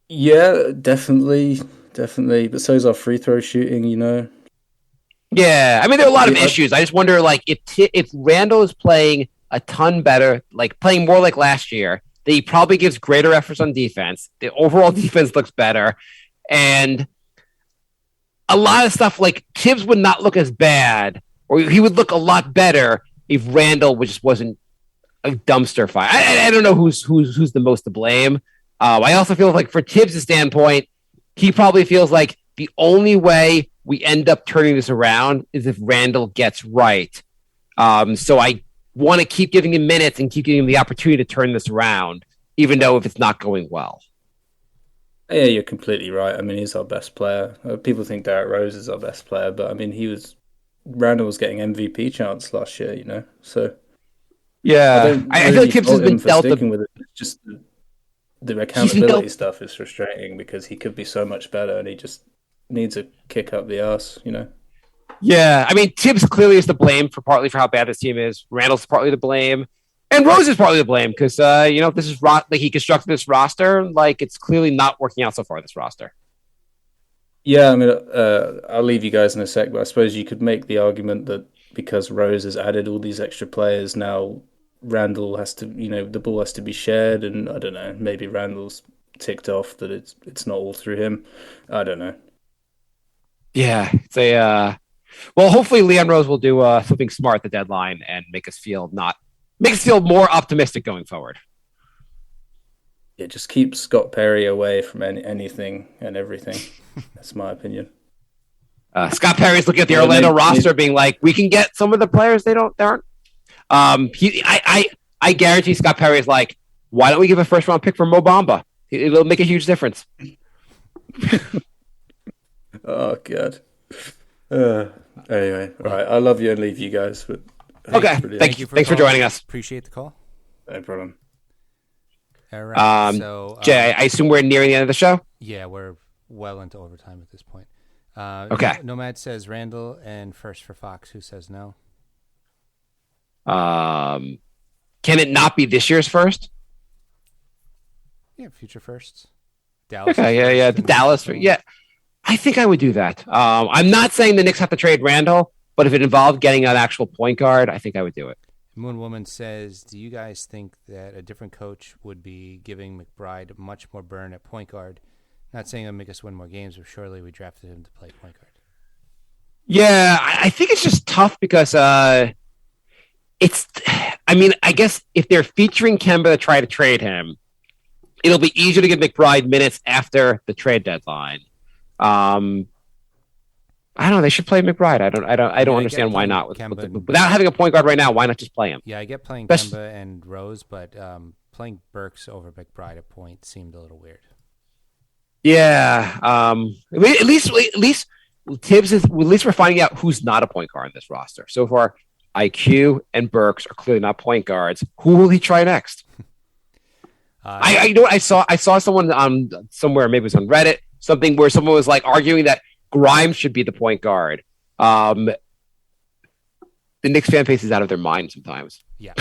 Speaker 7: Yeah, definitely. But so's our free throw shooting.
Speaker 5: Yeah, I mean there are a lot of issues. I just wonder, like, if Randle is playing a ton better, like playing more like last year, that he probably gives greater efforts on defense. The overall defense looks better, and a lot of stuff like Tibbs would not look as bad, or he would look a lot better if Randle just wasn't a dumpster fire. I don't know who's the most to blame. I also feel like for Tibbs' standpoint, he probably feels like the only way we end up turning this around is if Randle gets right. So I want to keep giving him minutes and keep giving him the opportunity to turn this around, even though if it's not going well.
Speaker 7: Yeah, you're completely right. I mean, he's our best player. People think Derrick Rose is our best player, but I mean, Randall was getting MVP chance last year, so
Speaker 5: yeah, I feel like Tibbs has been dealt
Speaker 7: with it. It's just the accountability stuff is frustrating because he could be so much better, and he just needs a kick up the ass.
Speaker 5: Yeah, I mean, Tibbs clearly is to blame partly for how bad this team is. Randall's partly to blame, and Rose is partly to blame because this is like he constructed this roster, like it's clearly not working out so far. This roster.
Speaker 7: Yeah, I mean, I'll leave you guys in a sec, but I suppose you could make the argument that because Rose has added all these extra players, now Randall has to, the ball has to be shared, and I don't know, maybe Randall's ticked off that it's not all through him. I don't know.
Speaker 5: Yeah, it's well, hopefully Leon Rose will do something smart at the deadline and make us feel more optimistic going forward.
Speaker 7: Yeah, just keep Scott Perry away from anything and everything. That's my opinion.
Speaker 5: Scott Perry's looking at the Orlando roster, being like, "We can get some of the players they aren't." I guarantee Scott Perry is like, "Why don't we give a first round pick for Mo Bamba? It'll make a huge difference."
Speaker 7: Oh God. Anyway, all right. I love you and leave you guys. But
Speaker 5: okay, thanks for joining us.
Speaker 4: Appreciate the call.
Speaker 7: No problem.
Speaker 4: All right. So,
Speaker 5: Jay, I assume we're nearing the end of the show.
Speaker 4: Yeah, we're well into overtime at this point.
Speaker 5: Okay.
Speaker 4: Nomad says Randall and first for Fox. Who says no?
Speaker 5: Can it not be this year's first?
Speaker 4: Yeah, future firsts. Dallas.
Speaker 5: Okay, yeah. The Dallas. Yeah. I think I would do that. I'm not saying the Knicks have to trade Randall, but if it involved getting an actual point guard, I think I would do it.
Speaker 4: Moon Woman says, do you guys think that a different coach would be giving McBride much more burn at point guard? Not saying it'll make us win more games, but surely we drafted him to play point guard.
Speaker 5: Yeah, I think it's just tough because I guess if they're featuring Kemba to try to trade him, it'll be easier to give McBride minutes after the trade deadline. I don't know. They should play McBride. I don't understand why not. Without having a point guard right now, why not just play him?
Speaker 4: Yeah, I get playing Kemba and Rose, but playing Burks over McBride at point seemed a little weird.
Speaker 5: Yeah. At least Tibbs is. At least we're finding out who's not a point guard in this roster so far. IQ and Burks are clearly not point guards. Who will he try next? I saw someone somewhere, maybe it was on Reddit, something where someone was like arguing that Grimes should be the point guard. The Knicks fan base is out of their mind sometimes.
Speaker 4: Yeah.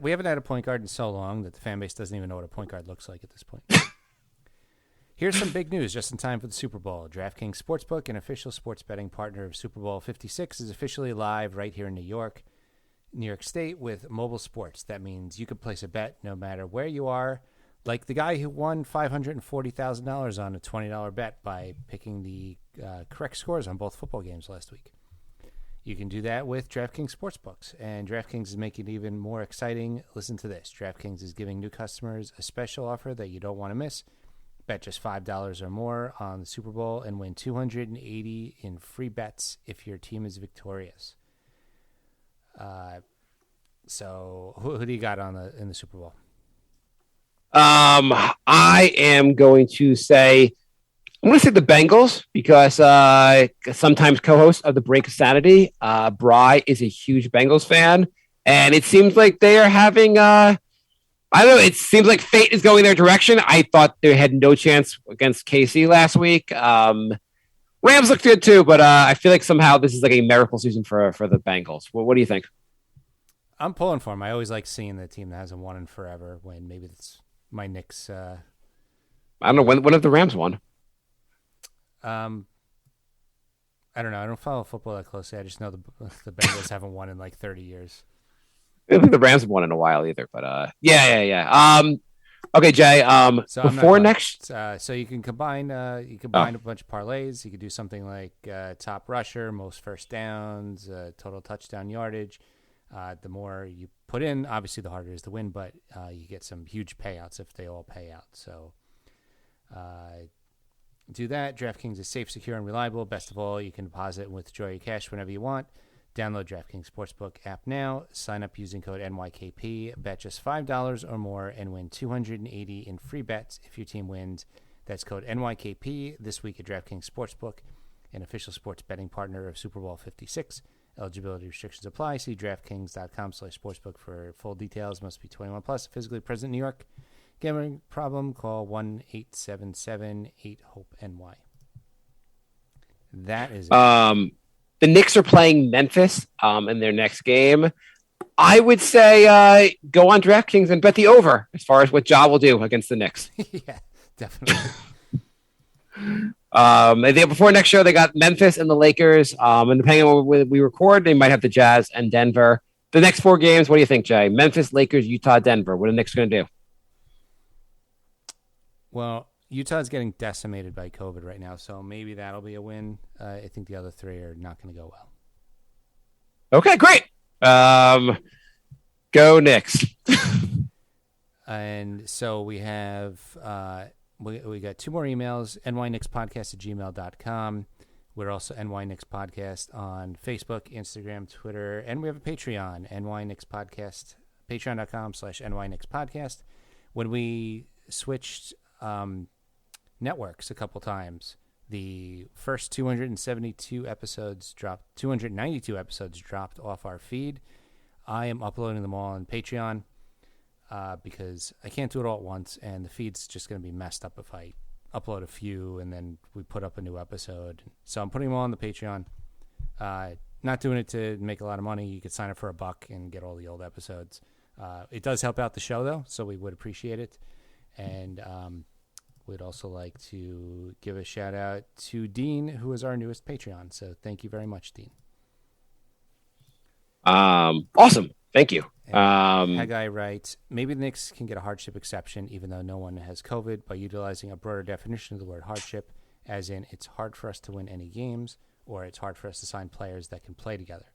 Speaker 4: We haven't had a point guard in so long that the fan base doesn't even know what a point guard looks like at this point. Here's some big news just in time for the Super Bowl. DraftKings Sportsbook, an official sports betting partner of Super Bowl 56, is officially live right here in New York State with mobile sports. That means you can place a bet no matter where you are, like the guy who won $540,000 on a $20 bet by picking the correct scores on both football games last week. You can do that with DraftKings Sportsbooks, and DraftKings is making it even more exciting. Listen to this. DraftKings is giving new customers a special offer that you don't want to miss. Bet just $5 or more on the Super Bowl and win $280 in free bets if your team is victorious. So who do you got in the Super Bowl?
Speaker 5: I am going to say the Bengals because sometimes co-host of the Brink of Sanity, Bry is a huge Bengals fan, and it seems like they are having I don't know. It seems like fate is going their direction. I thought they had no chance against KC last week. Rams look good too, but I feel like somehow this is like a miracle season for the Bengals. What do you think?
Speaker 4: I'm pulling for them. I always like seeing the team that hasn't won in forever win. Maybe it's my Knicks.
Speaker 5: I don't know. When have the Rams won?
Speaker 4: I don't know. I don't follow football that closely. I just know the Bengals haven't won in like 30 years.
Speaker 5: I don't think the Rams have won in a while either, but yeah. Okay, Jay.
Speaker 4: So
Speaker 5: before next,
Speaker 4: so you can combine a bunch of parlays. You could do something like top rusher, most first downs, total touchdown yardage. The more you put in, obviously, the harder it is to win, but you get some huge payouts if they all pay out. So do that. DraftKings is safe, secure, and reliable. Best of all, you can deposit and withdraw your cash whenever you want. Download DraftKings Sportsbook app now. Sign up using code NYKP. Bet just $5 or more and win $280 in free bets if your team wins. That's code NYKP this week at DraftKings Sportsbook, an official sports betting partner of Super Bowl 56. Eligibility restrictions apply. See DraftKings.com/sportsbook for full details. Must be 21 plus. Physically present in New York. Gambling problem? Call 1-877-8-HOPE-NY. That is it.
Speaker 5: The Knicks are playing Memphis in their next game. I would say go on DraftKings and bet the over as far as what Ja will do against the Knicks.
Speaker 4: Yeah, definitely.
Speaker 5: Before next show, they got Memphis and the Lakers. And depending on when we record, they might have the Jazz and Denver. The next 4 games, what do you think, Jay? Memphis, Lakers, Utah, Denver. What are the Knicks going to do?
Speaker 4: Well, Utah's getting decimated by COVID right now, so maybe that'll be a win. I think the other 3 are not going to go well.
Speaker 5: Okay, great. Go Knicks.
Speaker 4: And so we have we got 2 more emails, nyknickspodcast@gmail.com. We're also NYKnicks Podcast on Facebook, Instagram, Twitter, and we have a Patreon, NYKnicks Podcast, patreon.com/NYKnicks Podcast. When we switched networks a couple times, the first 292 episodes dropped 292 episodes dropped off our feed. I am uploading them all on Patreon because I can't do it all at once, and the feed's just going to be messed up if I upload a few and then we put up a new episode. So I'm putting them all on the Patreon. Not not doing it to make a lot of money. You could sign up for $1 and get all the old episodes. It does help out the show, though, so we would appreciate it. And we'd also like to give a shout out to Dean, who is our newest Patreon. So thank you very much, Dean.
Speaker 5: Awesome. Thank you.
Speaker 4: Haggai writes, maybe the Knicks can get a hardship exception, even though no one has COVID, by utilizing a broader definition of the word hardship, as in it's hard for us to win any games, or it's hard for us to sign players that can play together.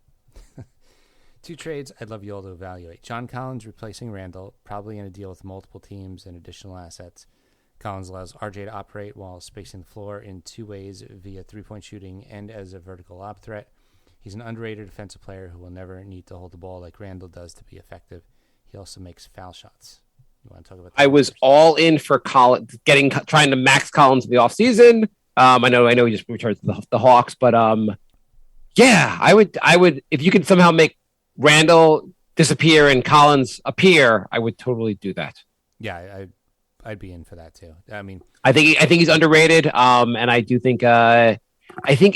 Speaker 4: 2 trades I'd love you all to evaluate. John Collins replacing Randall, probably in a deal with multiple teams and additional assets. Collins allows RJ to operate while spacing the floor in 2 ways via three-point shooting and as a vertical lob threat. He's an underrated defensive player who will never need to hold the ball like Randall does to be effective. He also makes foul shots. You want to talk about that?
Speaker 5: I was all in for Collins, trying to max Collins in the offseason. I know he just returned to the Hawks, but yeah, I would if you could somehow make Randall disappear and Collins appear, I would totally do that.
Speaker 4: Yeah, I'd be in for that too. I mean,
Speaker 5: I think he's underrated, and I do think I think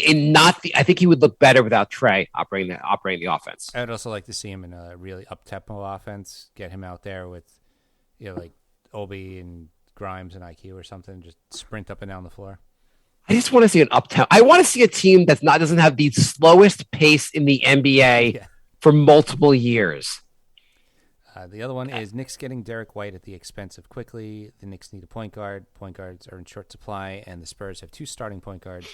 Speaker 5: he would look better without Trey operating the offense.
Speaker 4: I'd also like to see him in a really up-tempo offense. Get him out there with, like Obi and Grimes and IQ or something. Just sprint up and down the floor.
Speaker 5: I just want to see an up-tempo. I want to see a team that doesn't have the slowest pace in the NBA for multiple years.
Speaker 4: The other one is Knicks getting Derek White at the expense of Quickly. The Knicks need a point guard. Point guards are in short supply, and the Spurs have 2 starting point guards.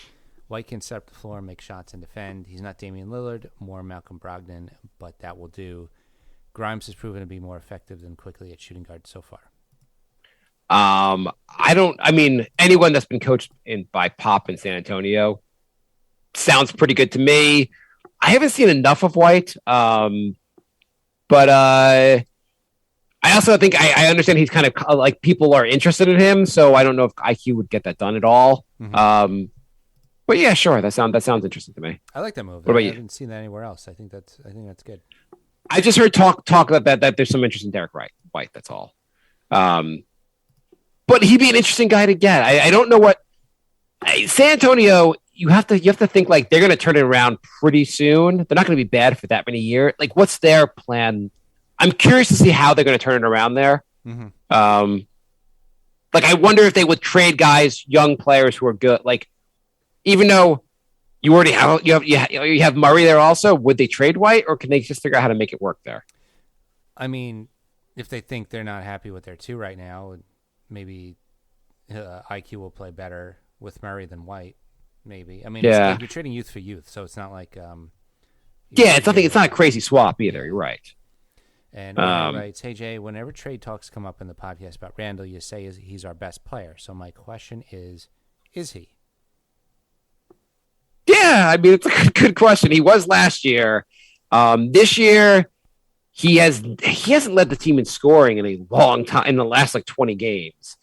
Speaker 4: White can set up the floor, make shots, and defend. He's not Damian Lillard, more Malcolm Brogdon, but that will do. Grimes has proven to be more effective than Quickly at shooting guard so far. Anyone that's been coached by Pop in San Antonio sounds pretty good to me. I haven't seen enough of White, but I also think I understand he's kind of like people are interested in him, so I don't know if IQ would get that done at all. Mm-hmm. But yeah, sure. That sounds interesting to me. I like that move.
Speaker 5: What about you?
Speaker 4: I haven't seen that anywhere else. I think that's good.
Speaker 5: I just heard talk about that there's some interest in Derek White. That's all. But he'd be an interesting guy to get. I don't know what San Antonio. You have to think like they're going to turn it around pretty soon. They're not going to be bad for that many years. Like, what's their plan? I'm curious to see how they're going to turn it around there. Mm-hmm. I wonder if they would trade guys, young players who are good. Like, even though you already have Murray there, also would they trade White, or can they just figure out how to make it work there?
Speaker 4: I mean, if they think they're not happy with their 2 right now, maybe IQ will play better with Murray than White. Maybe. I mean, it's like you're trading youth for youth, so it's not like
Speaker 5: it's nothing. It's not a crazy swap either. You're right.
Speaker 4: And Ryan writes, "Hey Jay, whenever trade talks come up in the podcast about Randall, you say he's our best player. So my question is he?"
Speaker 5: Yeah, I mean, it's a good question. He was last year. This year, he hasn't led the team in scoring in a long time, in the last 20 games.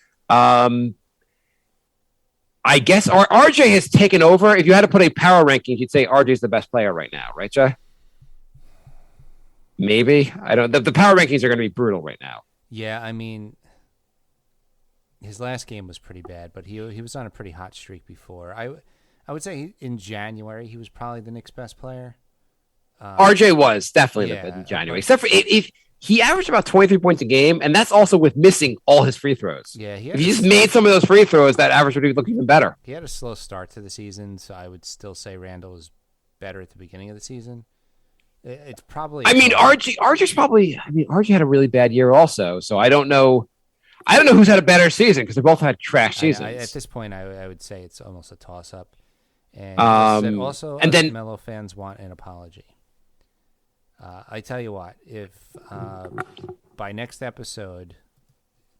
Speaker 5: I guess RJ has taken over. If you had to put a power ranking, you'd say RJ is the best player right now, right, Jay? Maybe. I don't. The power rankings are going to be brutal right now.
Speaker 4: Yeah, I mean, his last game was pretty bad, but he was on a pretty hot streak before. I would say in January he was probably the Knicks' best player.
Speaker 5: RJ was definitely the best in January, except for if he averaged about 23 points a game, and that's also with missing all his free throws.
Speaker 4: Yeah,
Speaker 5: if he just made some of those free throws, that average would look even better.
Speaker 4: He had a slow start to the season, so I would still say Randall was better at the beginning of the season. It's probably.
Speaker 5: I mean, RJ's probably. I mean, RJ had a really bad year also, so I don't know. I don't know who's had a better season because they both had trash seasons.
Speaker 4: At this point, I would say it's almost a toss-up. And also, then Melo fans want an apology. I tell you what, if by next episode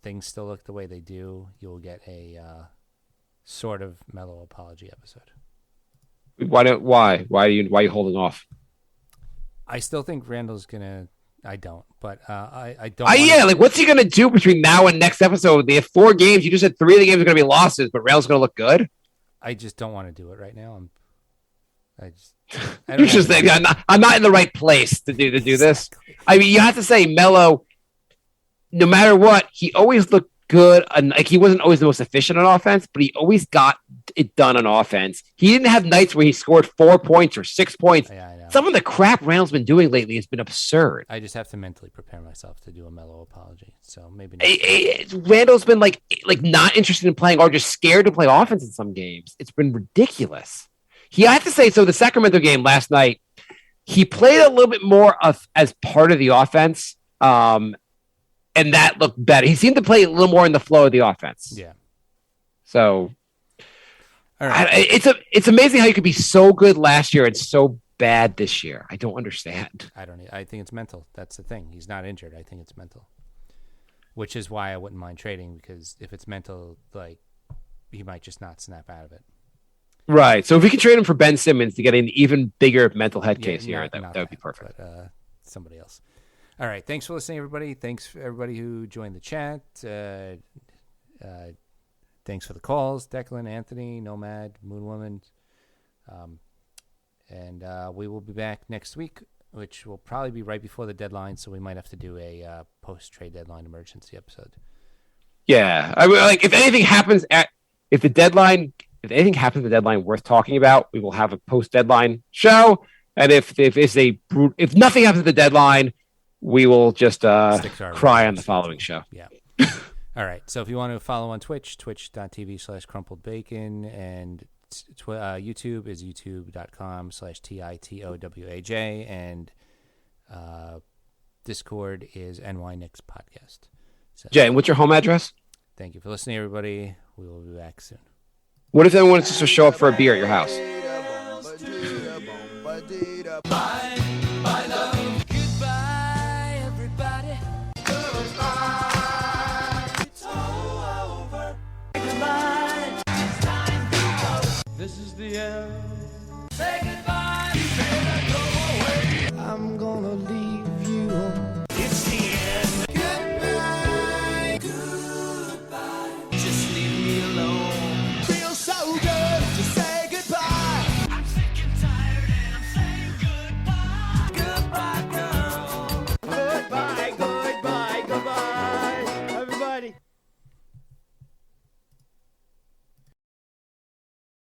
Speaker 4: things still look the way they do, you'll get a sort of Melo apology episode.
Speaker 5: Why are you holding off?
Speaker 4: I still think Randall's gonna. I don't, but I don't.
Speaker 5: What's he gonna do between now and next episode? They have 4 games. You just said 3 of the games are gonna be losses, but Randall's gonna look good.
Speaker 4: I just don't want to do it right now.
Speaker 5: You just think I'm not in the right place to do this. I mean, you have to say Melo. No matter what, he always looked good. Like he wasn't always the most efficient on offense, but he always got it done on offense. He didn't have nights where he scored 4 points or 6 points.
Speaker 4: Yeah, I know.
Speaker 5: Some of the crap Randall's been doing lately has been absurd.
Speaker 4: I just have to mentally prepare myself to do a mellow apology. So maybe
Speaker 5: Randall's been like not interested in playing or just scared to play offense in some games. It's been ridiculous. I have to say, so the Sacramento game last night, he played a little bit more as part of the offense, and that looked better. He seemed to play a little more in the flow of the offense.
Speaker 4: Yeah.
Speaker 5: So,
Speaker 4: all right.
Speaker 5: It's amazing how you could be so good last year and so bad this year. I don't understand.
Speaker 4: I think it's mental. That's the thing. He's not injured. I think it's mental, which is why I wouldn't mind trading, because if it's mental, like, he might just not snap out of it.
Speaker 5: Right. So if we can trade him for Ben Simmons to get an even bigger mental head case here, that would be perfect.
Speaker 4: But, somebody else. All right. Thanks for listening, everybody. Thanks for everybody who joined the chat. Thanks for the calls, Declan, Anthony, Nomad, Moon Woman. And we will be back next week, which will probably be right before the deadline. So we might have to do a post-trade deadline emergency episode.
Speaker 5: Yeah. I mean, like, if anything happens at the deadline worth talking about, we will have a post-deadline show. And if nothing happens at the deadline, we will just cry on the following show.
Speaker 4: Yeah. All right. So if you want to follow on Twitch, twitch.tv/crumpledbacon, and YouTube is youtube.com/TITOWAJ, and Discord is NY Knicks Podcast. So,
Speaker 5: Jay, and what's your home address?
Speaker 4: Thank you for listening, everybody. We will be back soon.
Speaker 5: What if anyone wants to show up for a beer at your house?